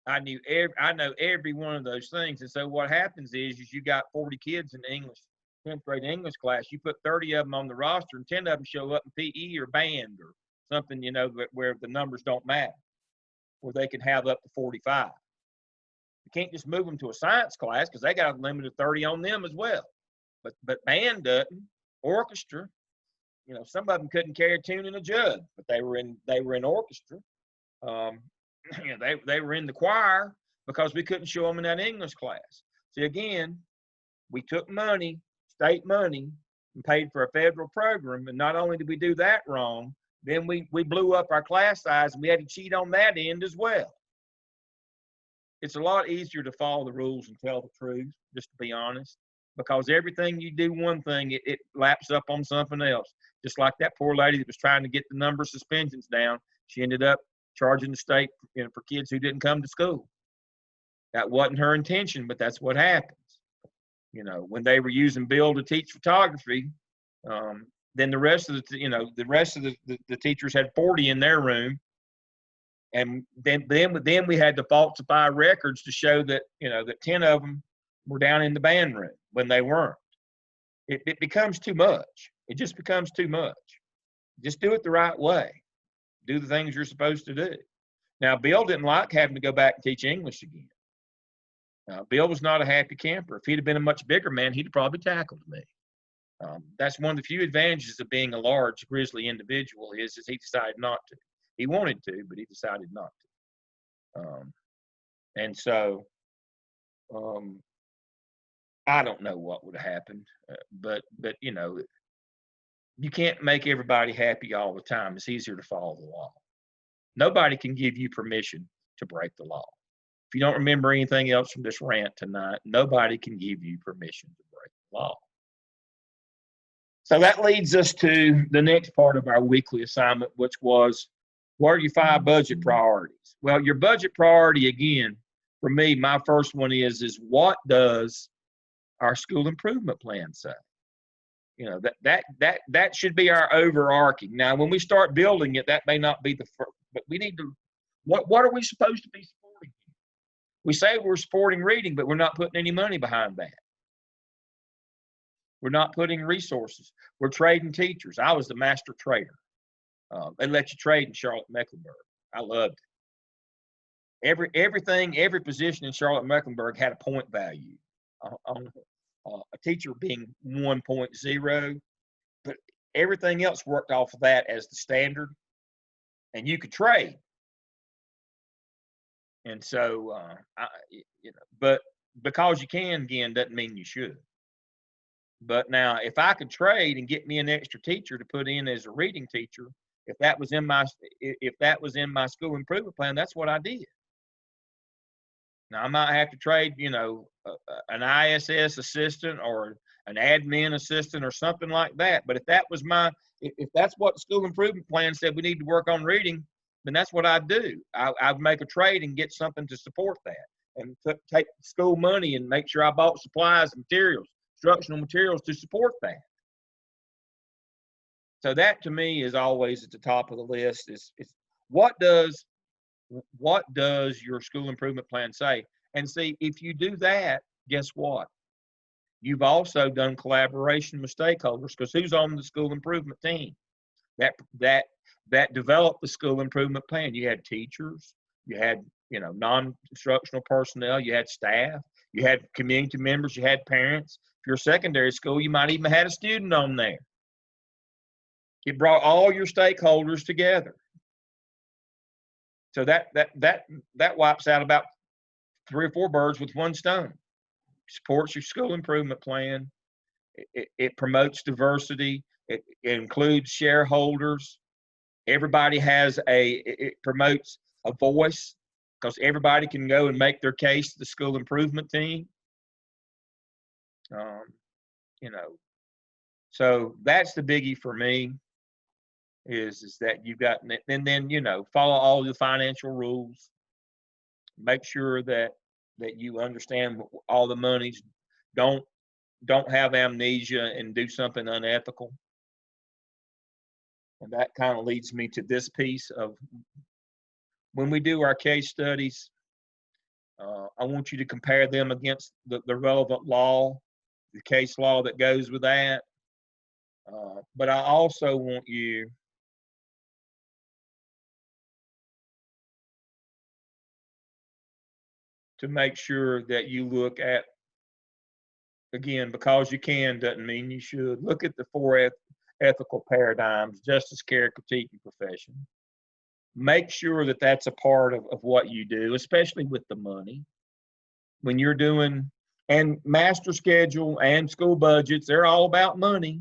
I know every one of those things. And so what happens is you got 40 kids in the English, 10th grade English class. You put 30 of them on the roster and 10 of them show up in PE or band or something, where the numbers don't matter, where they can have up to 45. You can't just move them to a science class because they got a limit of 30 on them as well. But band doesn't. Orchestra, some of them couldn't carry a tune in a jug, but they were in orchestra. They were in the choir because we couldn't show them in that English class. See, again, we took money, state money, and paid for a federal program, and not only did we do that wrong, then we blew up our class size, and we had to cheat on that end as well. It's a lot easier to follow the rules and tell the truth, just to be honest, because everything you do one thing, it laps up on something else. Just like that poor lady that was trying to get the number of suspensions down, she ended up charging the state for kids who didn't come to school. That wasn't her intention, but that's what happens. When they were using Bill to teach photography, then the rest of the teachers had 40 in their room, and then we had to falsify records to show that that 10 of them were down in the band room when they weren't. It becomes too much. It just becomes too much. Just do it the right way. Do the things you're supposed to do. Now, Bill didn't like having to go back and teach English again. Bill was not a happy camper. If he'd have been a much bigger man, he'd have probably tackled me. That's one of the few advantages of being a large grizzly individual is he decided not to. He wanted to, but he decided not to. And so I don't know what would have happened, but you can't make everybody happy all the time. It's easier to follow the law. Nobody can give you permission to break the law. If you don't remember anything else from this rant tonight, nobody can give you permission to break the law. So that leads us to the next part of our weekly assignment, which was, what are your 5 budget priorities? Well, your budget priority, again, for me, my first one is what does our school improvement plan say? That should be our overarching. Now, when we start building it, that may not be the first, but we need to, what are we supposed to be supporting? We say we're supporting reading, but we're not putting any money behind that. We're not putting resources. We're trading teachers. I was the master trader. They let you trade in Charlotte-Mecklenburg. I loved it. Every position in Charlotte-Mecklenburg had a point value. A teacher being 1.0, but everything else worked off of that as the standard, and you could trade. And so, but because you can, again, doesn't mean you should. But now, if I could trade and get me an extra teacher to put in as a reading teacher, if that was in my school improvement plan, that's what I did. Now, I might have to trade, an ISS assistant or an admin assistant or something like that. But if that's what the school improvement plan said we need to work on reading, then that's what I'd do. I'd make a trade and get something to support that, and take school money and make sure I bought supplies and materials, instructional materials to support that. So that to me is always at the top of the list. Is what does your school improvement plan say? And see, if you do that, guess what? You've also done collaboration with stakeholders, because who's on the school improvement team that developed the school improvement plan? You had teachers, you had non-instructional personnel, you had staff, you had community members, you had parents. If you're a secondary school, you might even have had a student on there. It brought all your stakeholders together. So that wipes out about 3 or 4 birds with one stone. Supports your school improvement plan. It promotes diversity. It includes shareholders. Everybody it promotes a voice, because everybody can go and make their case to the school improvement team. So that's the biggie for me. Is that you've got, and then follow all the financial rules. Make sure that that you understand all the monies. Don't have amnesia and do something unethical. And that kind of leads me to this piece of when we do our case studies, I want you to compare them against the relevant law, the case law that goes with that. But I also want you to make sure that you look at, again, because you can doesn't mean you should, look at the four ethical paradigms: justice, care, critique, and profession. Make sure that that's a part of what you do, especially with the money. When you're doing, and master schedule and school budgets, they're all about money.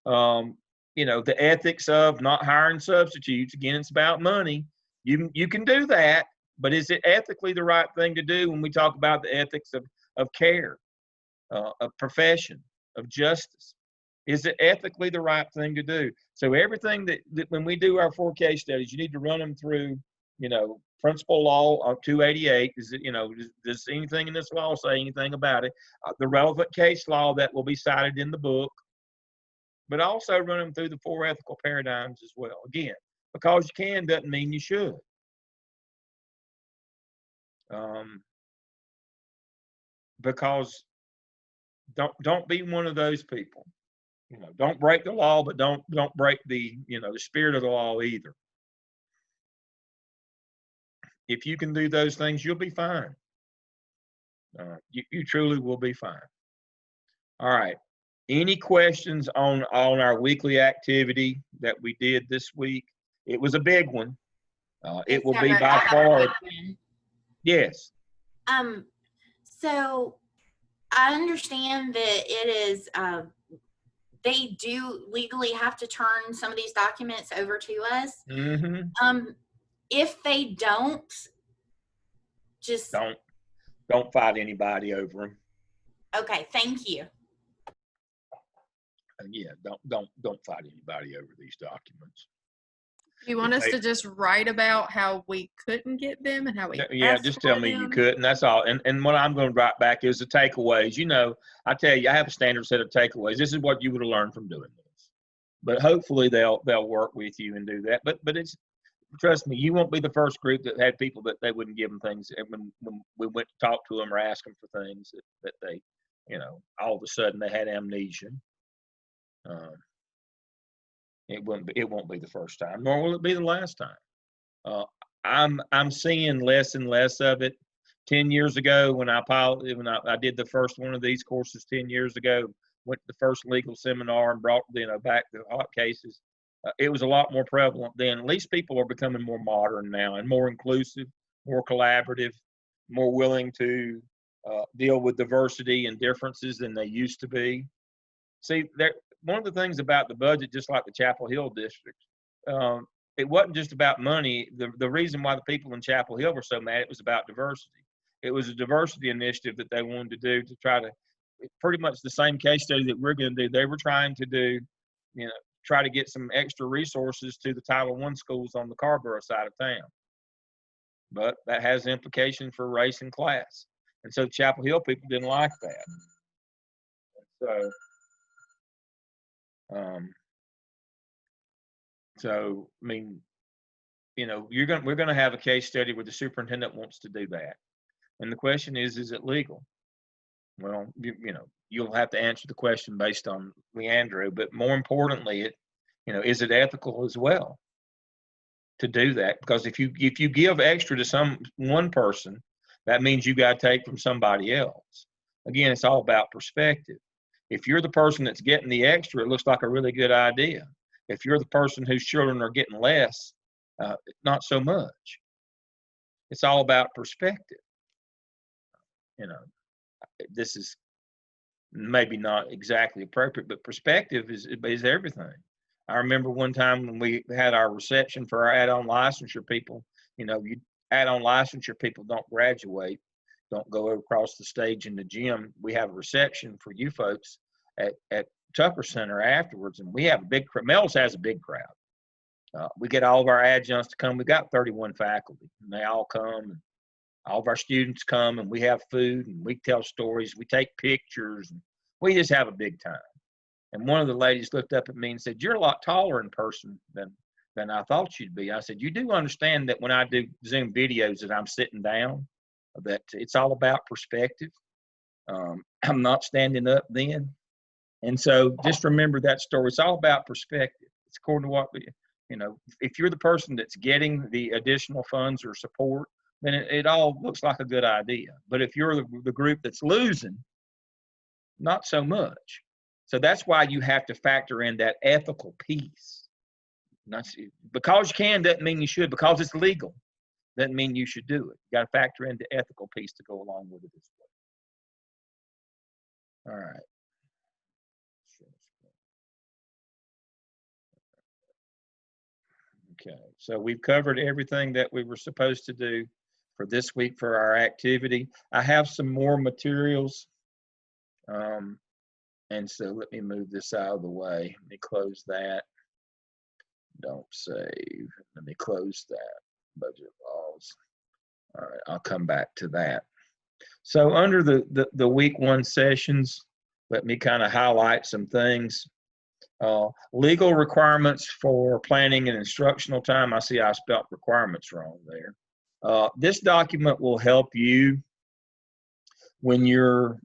The ethics of not hiring substitutes, again, it's about money. You can do that, but is it ethically the right thing to do when we talk about the ethics of care, of profession, of justice? Is it ethically the right thing to do? So everything that when we do our 4 case studies, you need to run them through, principal law on 288. Is it, does anything in this law say anything about it? The relevant case law that will be cited in the book, but also run them through the 4 ethical paradigms as well. Again, because you can doesn't mean you should. Because don't be one of those people. Don't break the law, but don't break the spirit of the law either. If you can do those things, you'll be fine. You truly will be fine. All right. Any questions on our weekly activity that we did this week? It was a big one. It will be by far. Yes. So I understand that it is, they do legally have to turn some of these documents over to us. Mm-hmm. If they don't, just don't fight anybody over them. Okay, thank you. Yeah, don't fight anybody over these documents. You want us to just write about how we couldn't get them and how we just tell me you couldn't. That's all. And what I'm going to write back is the takeaways. I tell you, I have a standard set of takeaways. This is what you would have learned from doing this. But hopefully they'll work with you and do that. But it's, trust me, you won't be the first group that had people that they wouldn't give them things. And when we went to talk to them or ask them for things that they, all of a sudden they had amnesia. It won't be the first time, nor will it be the last time. I'm seeing less and less of it. 10 years ago, when I did the first one of these courses 10 years ago, went to the first legal seminar and brought back the hot cases. It was a lot more prevalent then. At least people are becoming more modern now and more inclusive, more collaborative, more willing to deal with diversity and differences than they used to be. See, one of the things about the budget, just like the Chapel Hill district, it wasn't just about money. The reason why the people in Chapel Hill were so mad, it was about diversity. It was a diversity initiative that they wanted to do to try to, pretty much the same case study that we're going to do. They were trying to do, try to get some extra resources to the Title I schools on the Carborough side of town. But that has implications for race and class. And so Chapel Hill people didn't like that. So, I mean, we're going to have a case study where the superintendent wants to do that. And the question is it legal? Well, you'll have to answer the question based on Leandro, but more importantly, is it ethical as well to do that? Because if you give extra to one person, that means you got to take from somebody else. Again, it's all about perspective. If you're the person that's getting the extra, it looks like a really good idea. If you're the person whose children are getting less, not so much. It's all about perspective. This is maybe not exactly appropriate, but perspective is everything. I remember one time when we had our reception for our add-on licensure people, add-on licensure people don't graduate, don't go across the stage in the gym. We have a reception for you folks at Tucker Center afterwards, and we have a big crowd. Mels has a big crowd. We get all of our adjuncts to come. We got 31 faculty, and they all come. All of our students come and we have food and we tell stories. We take pictures. And we just have a big time. And one of the ladies looked up at me and said, "You're a lot taller in person than I thought you'd be." I said, "You do understand that when I do Zoom videos that I'm sitting down, that it's all about perspective. I'm not standing up then." And so just remember that story. It's all about perspective. It's according to what if you're the person that's getting the additional funds or support, then it all looks like a good idea. But if you're the group that's losing, not so much. So that's why you have to factor in that ethical piece. Because you can doesn't mean you should. Because it's legal doesn't mean you should do it. You got to factor in the ethical piece to go along with it as well. All right. Okay, so we've covered everything that we were supposed to do for this week for our activity. I have some more materials. And so let me move this out of the way. Let me close that. Don't save. Let me close that. Budget laws. All right, I'll come back to that. So under the week 1 sessions, let me kind of highlight some things. Legal requirements for planning and instructional time. I see I spelled requirements wrong there. This document will help you when you're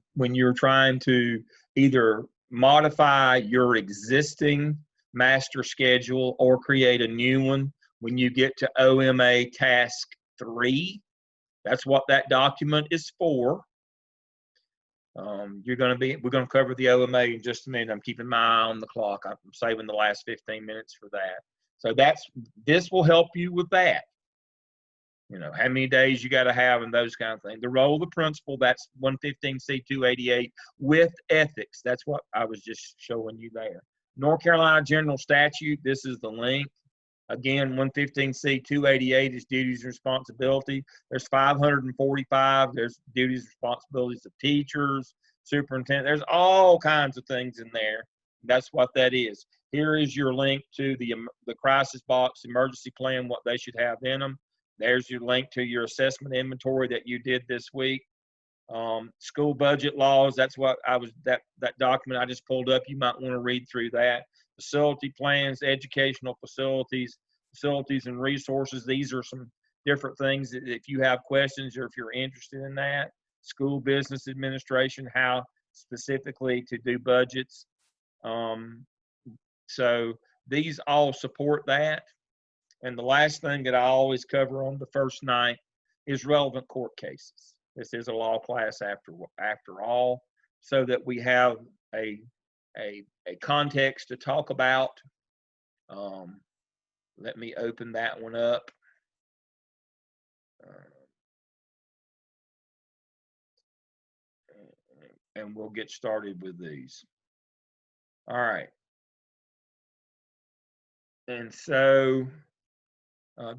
trying to either modify your existing master schedule or create a new one. When you get to OMA task 3, that's what that document is for. We're going to cover the OMA in just a minute. I'm keeping my eye on the clock. I'm saving the last 15 minutes for that. So this will help you with that. How many days you got to have and those kind of things. The role of the principal, that's 115C288 with ethics. That's what I was just showing you there. North Carolina General Statute, this is the link. Again, 115C288 is duties and responsibility. There's 545. There's duties and responsibilities of teachers, superintendent. There's all kinds of things in there. That's what that is. Here is your link to the crisis box emergency plan, what they should have in them. There's your link to your assessment inventory that you did this week. School budget laws, that's what that document I just pulled up. You might want to read through that. Facility plans, educational facilities and resources. These are some different things that if you have questions or if you're interested in that. School business administration, how specifically to do budgets. So these all support that. And the last thing that I always cover on the first night is relevant court cases. This is a law class after all, so that we have a context to talk about. Let me open that one up. And we'll get started with these. All right. And so,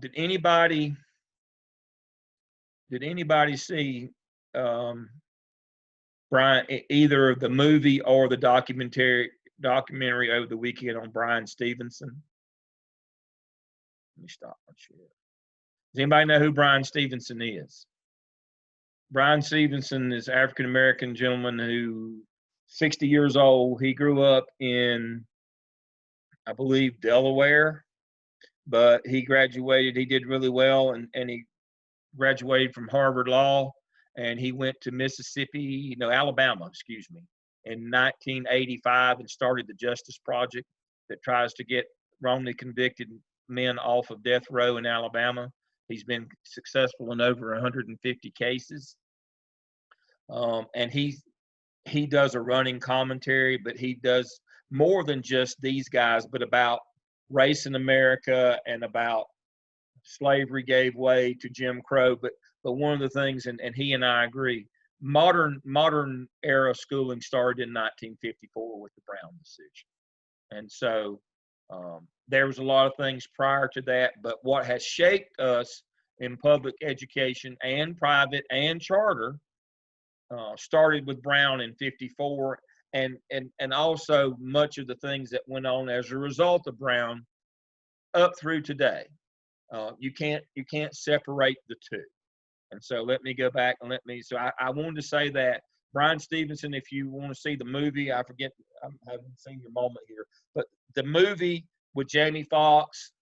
did anybody see Brian, either the movie or the documentary over the weekend on Brian Stevenson? Let me stop my share. Does anybody know who Brian Stevenson is? Brian Stevenson is an African-American gentleman who 60 years old. He grew up in, I believe, Delaware, but he graduated. He did really well, and he graduated from Harvard Law, and he went to Alabama, in 1985 and started the Justice Project that tries to get wrongly convicted men off of death row in Alabama. He's been successful in over 150 cases. And he does a running commentary, but he does more than just these guys, but about race in America and about slavery gave way to Jim Crow. But one of the things, and he and I agree, modern era schooling started in 1954 with the Brown decision. And so there was a lot of things prior to that, but what has shaped us in public education and private and charter started with Brown in 54, and also much of the things that went on as a result of Brown up through today. You can't separate the two. And so let me go back and so I wanted to say that Brian Stevenson, if you want to see the movie, I haven't seen your moment here, but the movie with Jamie Foxx,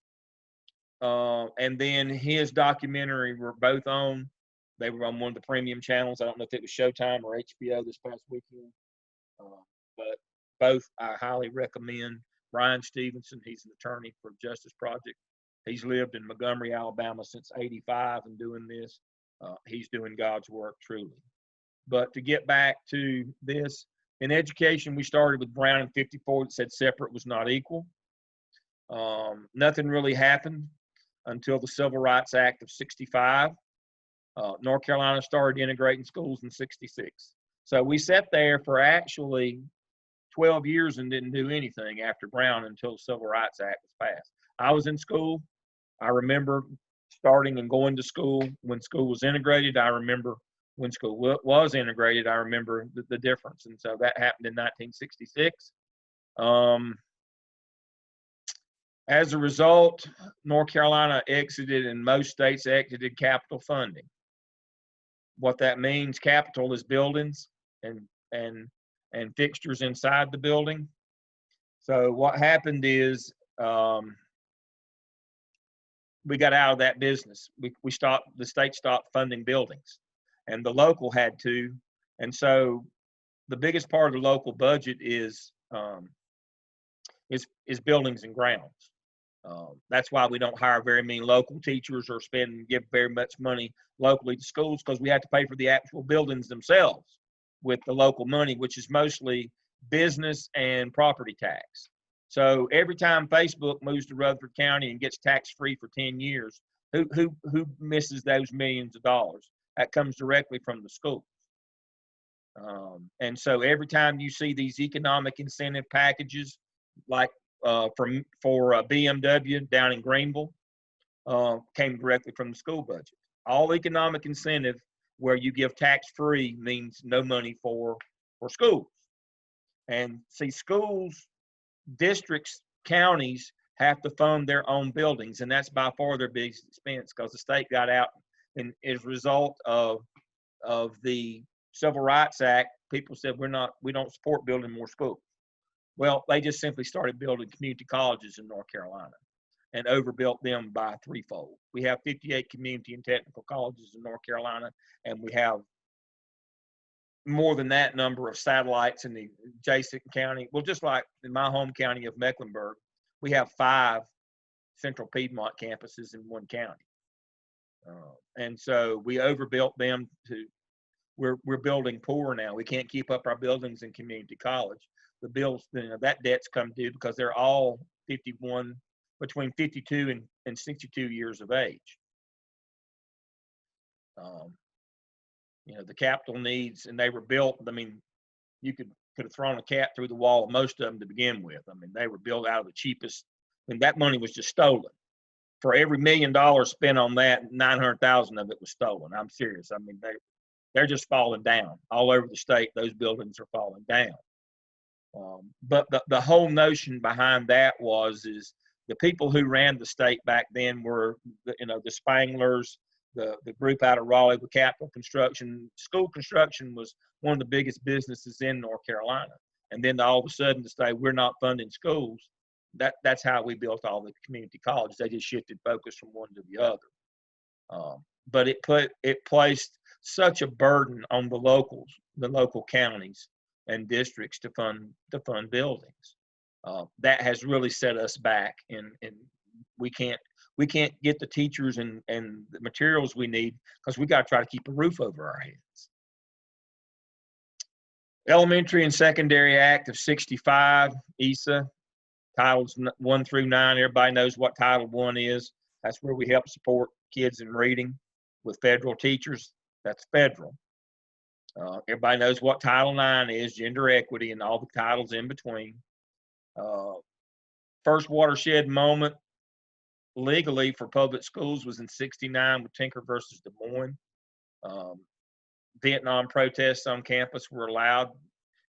and then his documentary were both on. They were on one of the premium channels. I don't know if it was Showtime or HBO this past weekend, but both I highly recommend. Brian Stevenson, he's an attorney for Justice Project. He's lived in Montgomery, Alabama since '85 and doing this. He's doing God's work truly. But to get back to this, in education, we started with Brown in '54 that said separate was not equal. Nothing really happened until the Civil Rights Act of '65. North Carolina started integrating schools in '66. So we sat there for actually 12 years and didn't do anything after Brown until the Civil Rights Act was passed. I was in school. I remember starting and going to school when school was integrated. I remember when school was integrated. I remember the difference. And so that happened in 1966. As a result, North Carolina exited, and most states exited capital funding. What that means, capital is buildings and fixtures inside the building. So what happened is we got out of that business. The state stopped funding buildings, and the local had to. And so the biggest part of the local budget is buildings and grounds. That's why we don't hire very many local teachers or give very much money locally to schools, because we have to pay for the actual buildings themselves with the local money, which is mostly business and property tax. So every time Facebook moves to Rutherford County and gets tax-free for 10 years, who misses those millions of dollars? That comes directly from the schools. And so every time you see these economic incentive packages, like for BMW down in Greenville, came directly from the school budget. All economic incentive where you give tax-free means no money for schools. And see, schools, districts, counties have to fund their own buildings, and that's by far their biggest expense, because the state got out, and as a result of the Civil Rights Act, people said we don't support building more schools. Well, they just simply started building community colleges in North Carolina and overbuilt them by threefold. We have 58 community and technical colleges in North Carolina, and we have more than that number of satellites in the adjacent county. Well, just like in my home county of Mecklenburg, we have 5 Central Piedmont campuses in one county. And so we overbuilt them we're building poor now. We can't keep up our buildings in community college. The bills, that debt's come due because they're all between 52 and 62 years of age. The capital needs, and they were built, you could have thrown a cat through the wall, most of them to begin with. They were built out of the cheapest, that money was just stolen. For every $1 million spent on that, 900,000 of it was stolen. I'm serious. They're just falling down. All over the state, those buildings are falling down. But the whole notion behind that is the people who ran the state back then were, the Spanglers, the group out of Raleigh with Capital Construction. School construction was one of the biggest businesses in North Carolina. And then all of a sudden to say, we're not funding schools, that's how we built all the community colleges. They just shifted focus from one to the other. But it placed such a burden on the local counties and districts to fund buildings. That has really set us back, and we can't get the teachers and the materials we need because we got to try to keep a roof over our heads. Elementary and Secondary Act of '65, ESA, Titles 1 through 9. Everybody knows what Title 1 is. That's where we help support kids in reading with federal teachers. That's federal. Everybody knows what Title 9 is, gender equity, and all the titles in between. First watershed moment legally for public schools was in '69 with Tinker versus Des Moines. Vietnam protests on campus were allowed.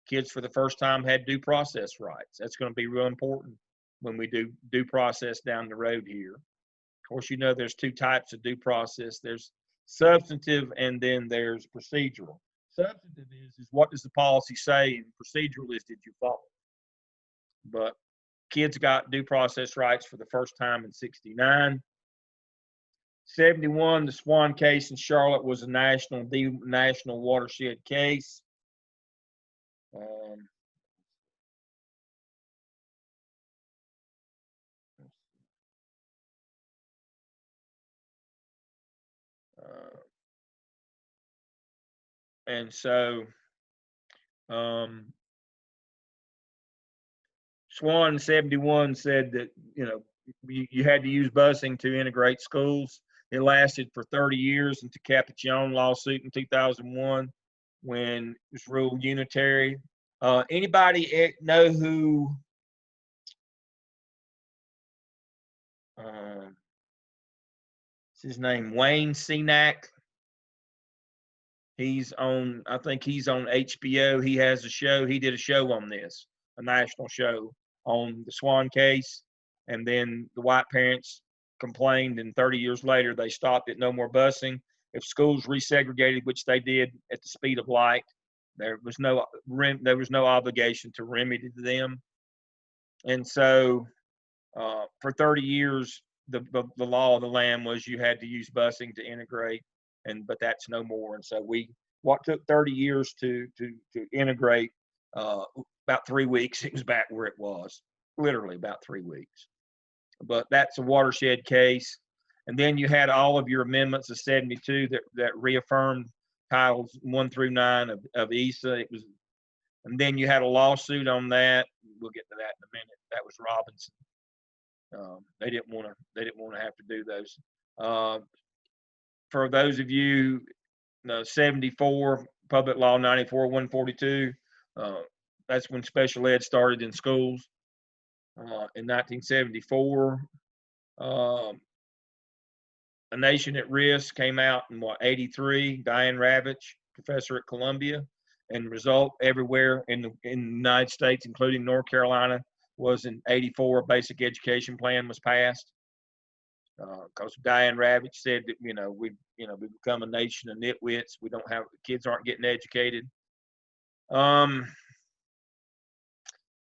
Kids for the first time had due process rights. That's going to be real important when we do due process down the road here. Of course, there's 2 types of due process. There's substantive, and then there's procedural. Substantive is what does the policy say, and procedural is did you follow? But kids got due process rights for the first time in 69. 71, the Swan case in Charlotte was the national watershed case. And so Swan 71 said that, you had to use busing to integrate schools. It lasted for 30 years until Capuchon lawsuit in 2001 when it was ruled unitary. Anybody know who what's his name? Wayne Cenac. I think he's on HBO. He has a show. He did a show on this, a national show on the Swan case. And then the white parents complained, and 30 years later, they stopped it. No more busing. If schools resegregated, which they did at the speed of light, there was no obligation to remedy them. And so for 30 years, the law of the land was you had to use busing to integrate, but that's no more. And so what took 30 years to integrate, about 3 weeks, it was back where it was, literally about 3 weeks. But that's a watershed case. And then you had all of your amendments of 72 that reaffirmed titles 1 through 9 of ESA. And then you had a lawsuit on that. We'll get to that in a minute. That was Robinson. They didn't want to have to do those. For those of you, 74 Public Law 94-142. That's when special ed started in schools. In 1974, A Nation at Risk came out in 83. Diane Ravitch, professor at Columbia, and result everywhere in the United States, including North Carolina, was in 84. A basic education plan was passed because Diane Ravitch said that we become a nation of nitwits. Kids aren't getting educated.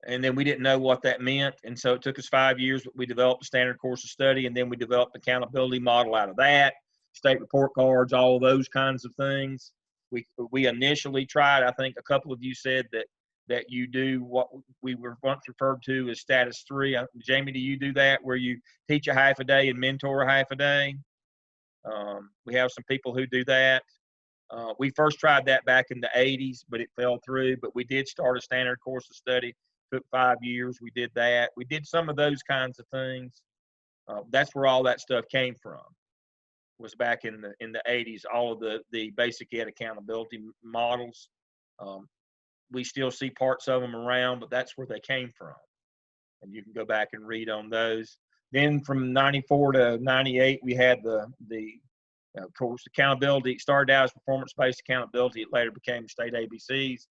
And then we didn't know what that meant. And so it took us 5 years, but we developed a standard course of study, and then we developed an accountability model out of that, state report cards, all of those kinds of things. We initially tried, I think a couple of you said that you do what we were once referred to as status 3. Jamie, do you do that where you teach a half a day and mentor a half a day? We have some people who do that. We first tried that back in the 80s, but it fell through. But we did start a standard course of study. Took 5 years. We did that. We did some of those kinds of things. That's where all that stuff came from. Was back in the 80s. All of the basic ed accountability models. We still see parts of them around, but that's where they came from. And you can go back and read on those. Then from 94 to 98, we had the course accountability. It started out as performance-based accountability. It later became state ABCs.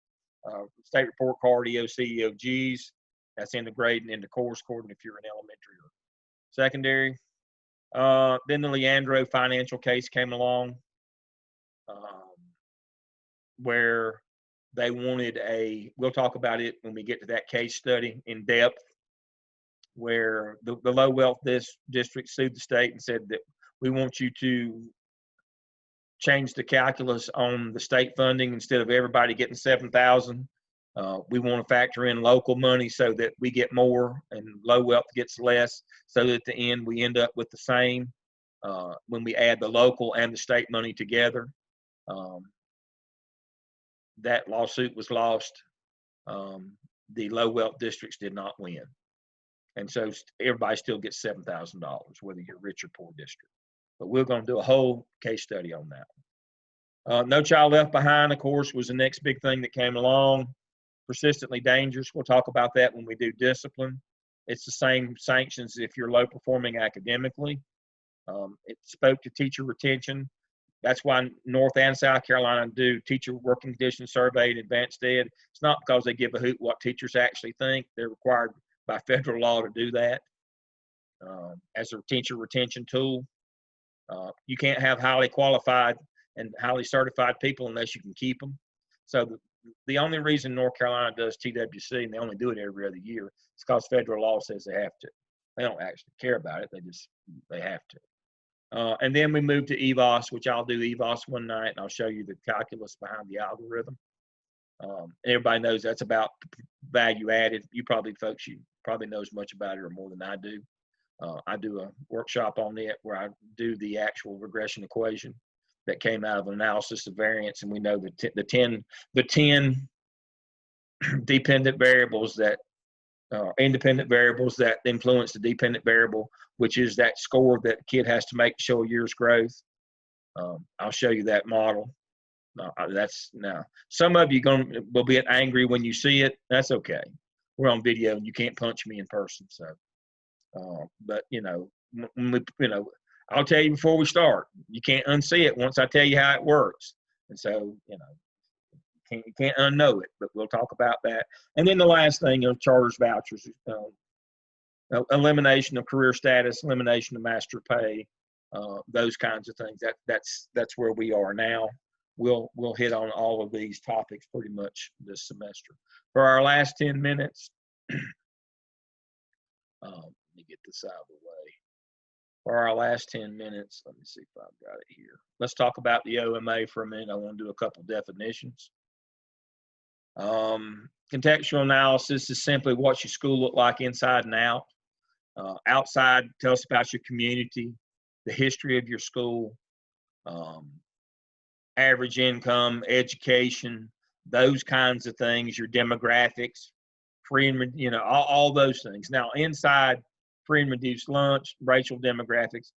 State report card, EOC, EOGs. That's integrated into course according if you're in elementary or secondary. Then the Leandro financial case came along where they wanted we'll talk about it when we get to that case study in depth, where the low wealth district sued the state and said that we want you to change the calculus on the state funding. Instead of everybody getting $7,000, we want to factor in local money so that we get more and low wealth gets less, so that at the end we end up with the same when we add the local and the state money together. That lawsuit was lost. The low wealth districts did not win. And so everybody still gets $7,000, whether you're rich or poor district. But we're going to do a whole case study on that. No Child Left Behind, of course, was the next big thing that came along. Persistently dangerous. We'll talk about that when we do discipline. It's the same sanctions if you're low performing academically. It spoke to teacher retention. That's why North and South Carolina do teacher working condition survey and advanced ed. It's not because they give a hoot what teachers actually think. They're required by federal law to do that as a teacher retention tool. You can't have highly qualified and highly certified people unless you can keep them. So the only reason North Carolina does TWC, and they only do it every other year, is because federal law says they have to. They don't actually care about it. They have to. And then we move to EVOS, which I'll do EVOS one night, and I'll show you the calculus behind the algorithm. And everybody knows that's about value added. You probably know as much about it or more than I do. I do a workshop on it where I do the actual regression equation that came out of analysis of variance, and we know the 10 dependent variables that independent variables that influence the dependent variable, which is that score that the kid has to make to show a year's growth. I'll show you that model. Some of you will be angry when you see it. That's okay. We're on video and you can't punch me in person. So, but I'll tell you before we start, you can't unsee it once I tell you how it works. And so, you can't unknow it, but we'll talk about that. And then the last thing, charters, vouchers, elimination of career status, elimination of master pay, those kinds of things. That's where we are now. We'll hit on all of these topics pretty much this semester. For our last 10 minutes, let me get this out of the way. For our last 10 minutes, let me see if I've got it here. Let's talk about the OMA for a minute. I want to do a couple definitions. Contextual analysis is simply what your school look like inside and out. Outside, tell us about your community, the history of your school, average income, education, those kinds of things, your demographics, free and, all those things. Now, inside free and reduced lunch, racial demographics,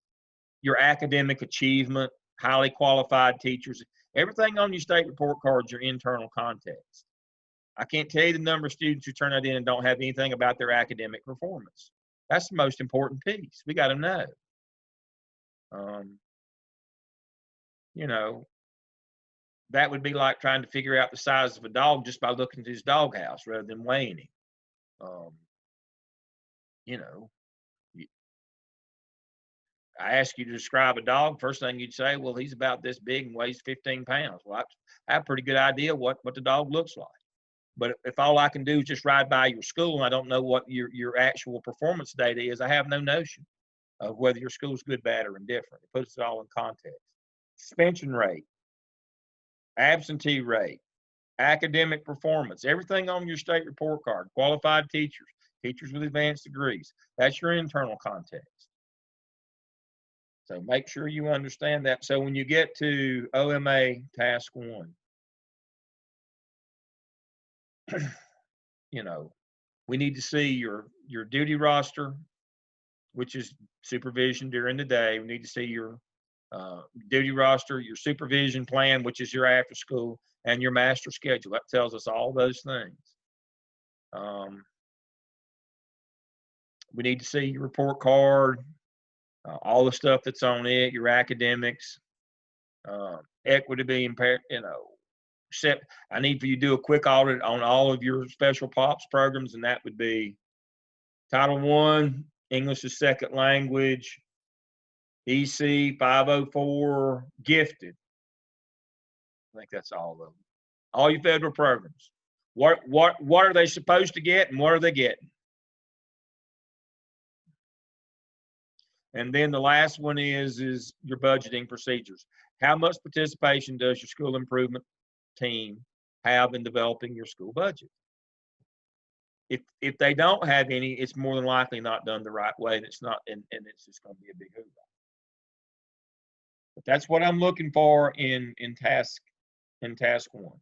your academic achievement, highly qualified teachers, everything on your state report card is your internal context. I can't tell you the number of students who turn that in and don't have anything about their academic performance. That's the most important piece. We got to know. That would be like trying to figure out the size of a dog just by looking at his doghouse rather than weighing him. I ask you to describe a dog, first thing you'd say, well, he's about this big and weighs 15 pounds. Well, I have a pretty good idea what the dog looks like. But if all I can do is just ride by your school and I don't know what your actual performance data is, I have no notion of whether your school's good, bad, or indifferent. It puts it all in context. Suspension rate, absentee rate, academic performance, everything on your state report card, qualified teachers, teachers with advanced degrees. That's your internal context. So make sure you understand that. So when you get to OMA task 1, we need to see your duty roster, which is supervision during the day. We need to see your duty roster, your supervision plan, which is your after school, and your master schedule. That tells us all those things. We need to see your report card, all the stuff that's on it, your academics, equity being impaired, I need for you to do a quick audit on all of your special POPs programs, and that would be Title I, English as Second Language, EC 504, Gifted. I think that's all of them. All your federal programs. What are they supposed to get and what are they getting? And then the last one is your budgeting procedures. How much participation does your school improvement team have in developing your school budget? If they don't have any, it's more than likely not done the right way, and it's not, and it's just going to be a big hoopla. But that's what I'm looking for in task 1.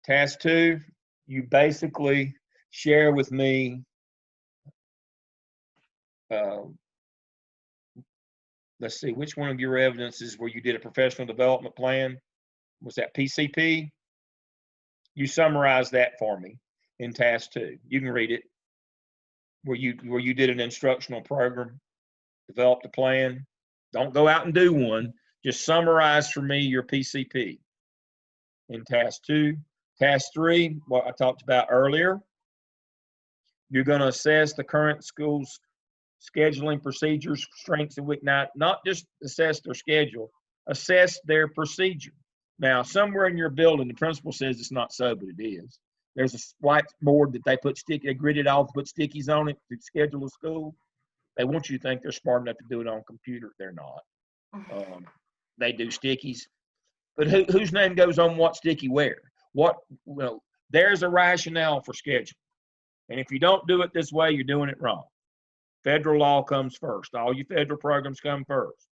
Task 2, you basically share with me. Let's see, which one of your evidences where you did a professional development plan? Was that PCP? You summarize that for me in task 2. You can read it. Where you did an instructional program, developed a plan. Don't go out and do one. Just summarize for me your PCP in task 2. Task 3, what I talked about earlier. You're going to assess the current school's scheduling procedures, strengths and weak. Now, not just assess their schedule, assess their procedure. Now, somewhere in your building, the principal says it's not so, but it is. There's a white board that they gridded off, put stickies on it to schedule a school. They want you to think they're smart enough to do it on computer. They're not. They do stickies. But whose name goes on what sticky where? Well, there's a rationale for scheduling. And if you don't do it this way, you're doing it wrong. Federal law comes first. All your federal programs come first.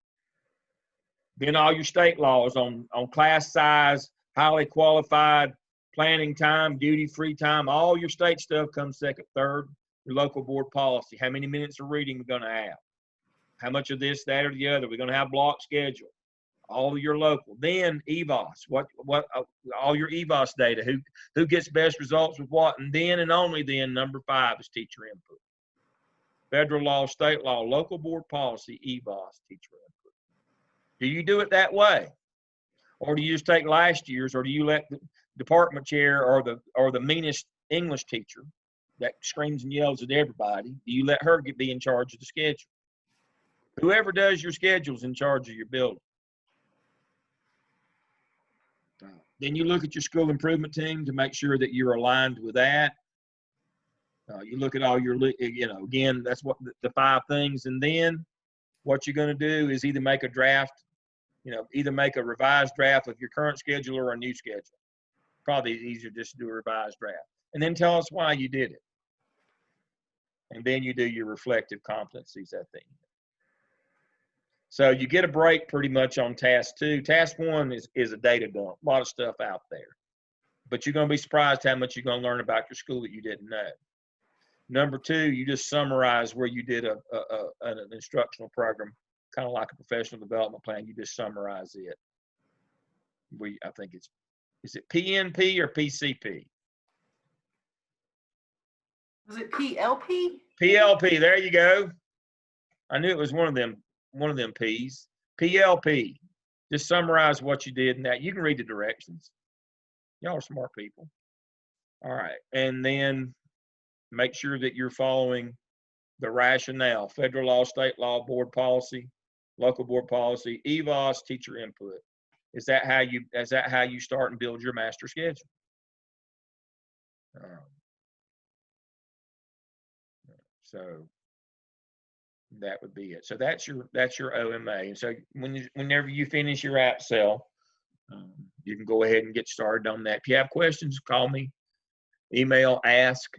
Then all your state laws on class size, highly qualified, planning time, duty-free time, all your state stuff comes second. Third, your local board policy. How many minutes of reading we're going to have? How much of this, that, or the other? We're going to have block schedule. All of your local. Then EVOS. All your EVOS data. Who gets best results with what? And then and only then, number 5 is teacher input. Federal law, state law, local board policy, EVOS, teacher input. Do you do it that way? Or do you just take last year's, or do you let the department chair or the meanest English teacher that screams and yells at everybody, do you let her be in charge of the schedule? Whoever does your schedule is in charge of your building. Then you look at your school improvement team to make sure that you're aligned with that. You look at all your, again, that's what the 5 things. And then what you're going to do is either make a draft, either make a revised draft of your current schedule or a new schedule. Probably easier just to do a revised draft. And then tell us why you did it. And then you do your reflective competencies at the end. So you get a break pretty much on task 2. Task 1 is a data dump, a lot of stuff out there. But you're going to be surprised how much you're going to learn about your school that you didn't know. Number 2, you just summarize where you did an instructional program, kind of like a professional development plan. You just summarize it. I think is it PNP or PCP? Was it PLP? PLP, there you go. I knew it was one of them P's. PLP. Just summarize what you did in that. You can read the directions. Y'all are smart people. All right. And then make sure that you're following the rationale. Federal law, state law, board policy, local board policy, EVOS, teacher input. Is that how you start and build your master schedule? So that would be it. So that's your OMA. And so whenever you finish your app cell, you can go ahead and get started on that. If you have questions, call me, email, ask.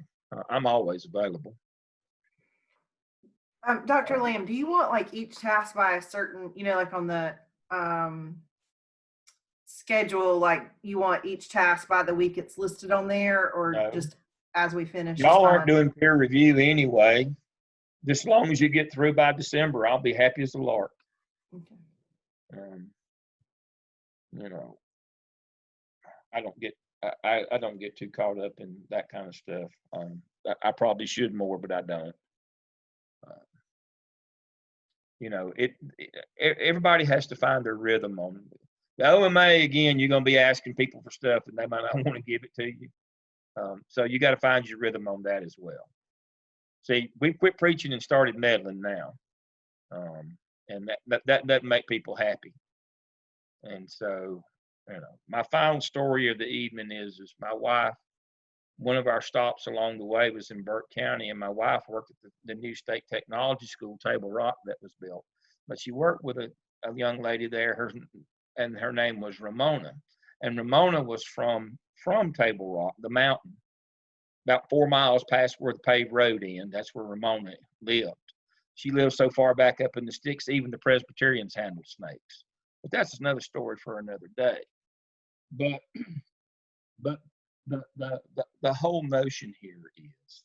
I'm always available. Dr. Lamb, do you want like each task by a certain, like on the schedule, like you want each task by the week it's listed on there, or no, just as we finish? Y'all aren't doing peer review anyway. Just as long as you get through by December, I'll be happy as a lark. Okay. I don't get too caught up in that kind of stuff. I probably should more, but I don't. Everybody has to find their rhythm on it. The OMA, again, you're going to be asking people for stuff and they might not want to give it to you. So you got to find your rhythm on that as well. See, we quit preaching and started meddling now. And that doesn't make people happy. And so, my final story of the evening is my wife, one of our stops along the way was in Burke County, and my wife worked at the new state technology school, Table Rock, that was built. But she worked with a young lady there, and her name was Ramona. And Ramona was from Table Rock, the mountain, about 4 miles past where the paved road ends. That's where Ramona lived. She lived so far back up in the sticks, even the Presbyterians handled snakes. But that's another story for another day. But the whole notion here is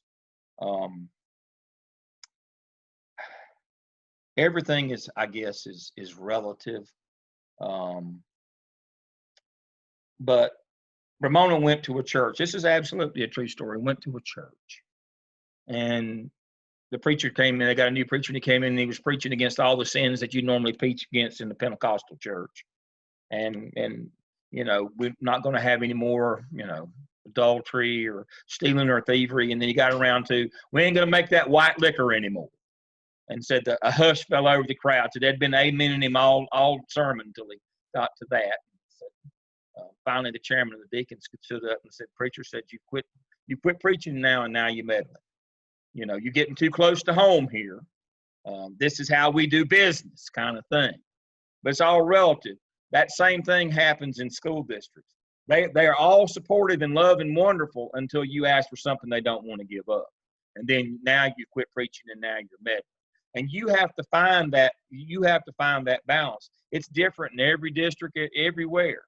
everything is, I guess, is relative. But Ramona went to a church. This is absolutely a true story. Went to a church, and the preacher came in. They got a new preacher, and he came in and he was preaching against all the sins that you normally preach against in the Pentecostal church. And we're not going to have any more, adultery or stealing or thievery. And then he got around to, we ain't going to make that white liquor anymore. and said that a hush fell over the crowd. So they'd been amening him all sermon until he got to that. So, finally, the chairman of the deacons stood up and said, "Preacher said you quit preaching now, and now you're meddling. You know, you're getting too close to home here. This is how we do business," kind of thing. But it's all relative. That same thing happens in school districts. They are all supportive and love and wonderful until you ask for something they don't want to give up. And then now you quit preaching and now you're meddling. And you have to find that balance. It's different in every district, everywhere.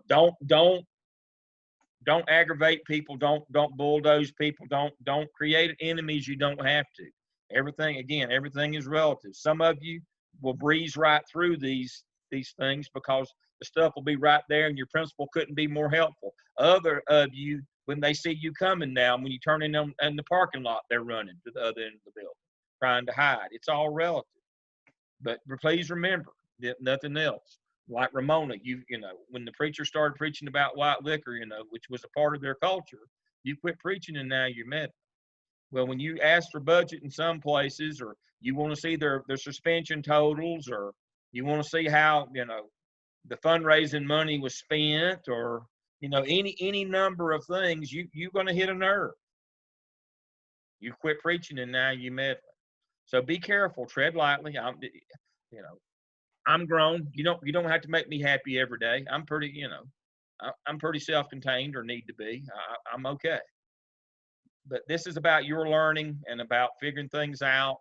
Don't aggravate people. Don't bulldoze people. Don't create enemies you don't have to. Everything is relative. Some of you will breeze right through these things because the stuff will be right there and your principal couldn't be more helpful. Other of you, when they see you coming now, when you turn in the parking lot, they're running to the other end of the building, trying to hide. It's all relative. But please remember that nothing else. Like Ramona, you know, when the preacher started preaching about white liquor, you know, which was a part of their culture, you quit preaching and now you're meddling. Well, when you ask for budget in some places, or you want to see their suspension totals, or you want to see how, you know, the fundraising money was spent, or, you know, any number of things, you're going to hit a nerve. You quit preaching and now you're meddling. So be careful, tread lightly. I'm grown. You don't have to make me happy every day. I'm pretty, I'm pretty self-contained, or need to be. I'm okay. But this is about your learning and about figuring things out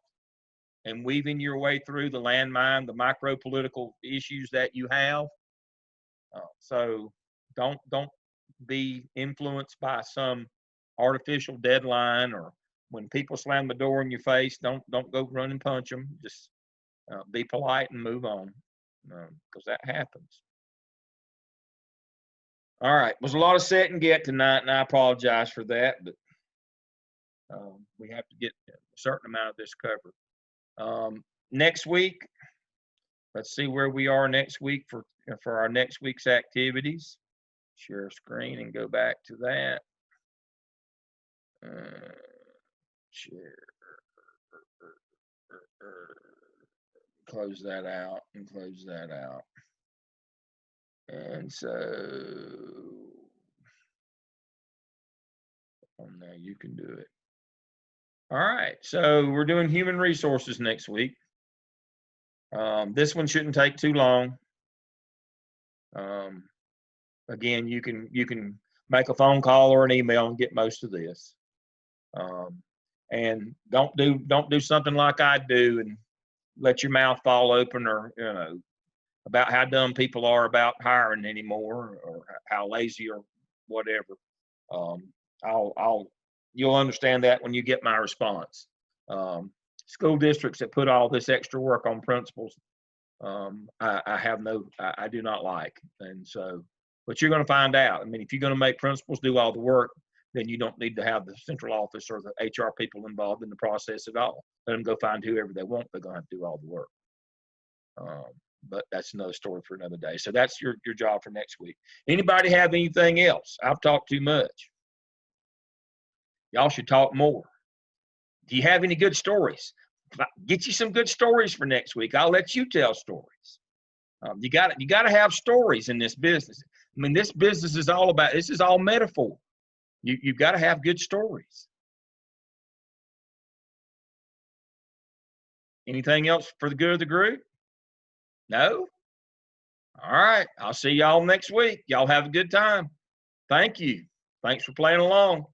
and weaving your way through the landmine, the micro-political issues that you have. So don't be influenced by some artificial deadline, or when people slam the door in your face, don't go run and punch them. Just be polite and move on, because that happens. All right, it was a lot of set and get tonight, and I apologize for that, but we have to get a certain amount of this covered. Next week, let's see where we are next week for our next week's activities. Share screen and go back to that. Share. Close that out and close that out. And so, now you can do it. All right, so we're doing human resources next week. This one shouldn't take too long. Again, you can make a phone call or an email and get most of this. And don't do something like I do and let your mouth fall open, or about how dumb people are about hiring anymore, or how lazy or whatever. You'll understand that when you get my response. School districts that put all this extra work on principals, I do not like. And so, but you're going to find out. I mean, if you're going to make principals do all the work, then you don't need to have the central office or the HR people involved in the process at all. Let them go find whoever they want. They're going to have to do all the work. But that's another story for another day. So that's your job for next week. Anybody have anything else? I've talked too much. Y'all should talk more. Do you have any good stories? Get you some good stories for next week. I'll let you tell stories. You got to have stories in this business. I mean, this business is all about, this is all metaphor. You've got to have good stories. Anything else for the good of the group? No? All right. I'll see y'all next week. Y'all have a good time. Thank you. Thanks for playing along.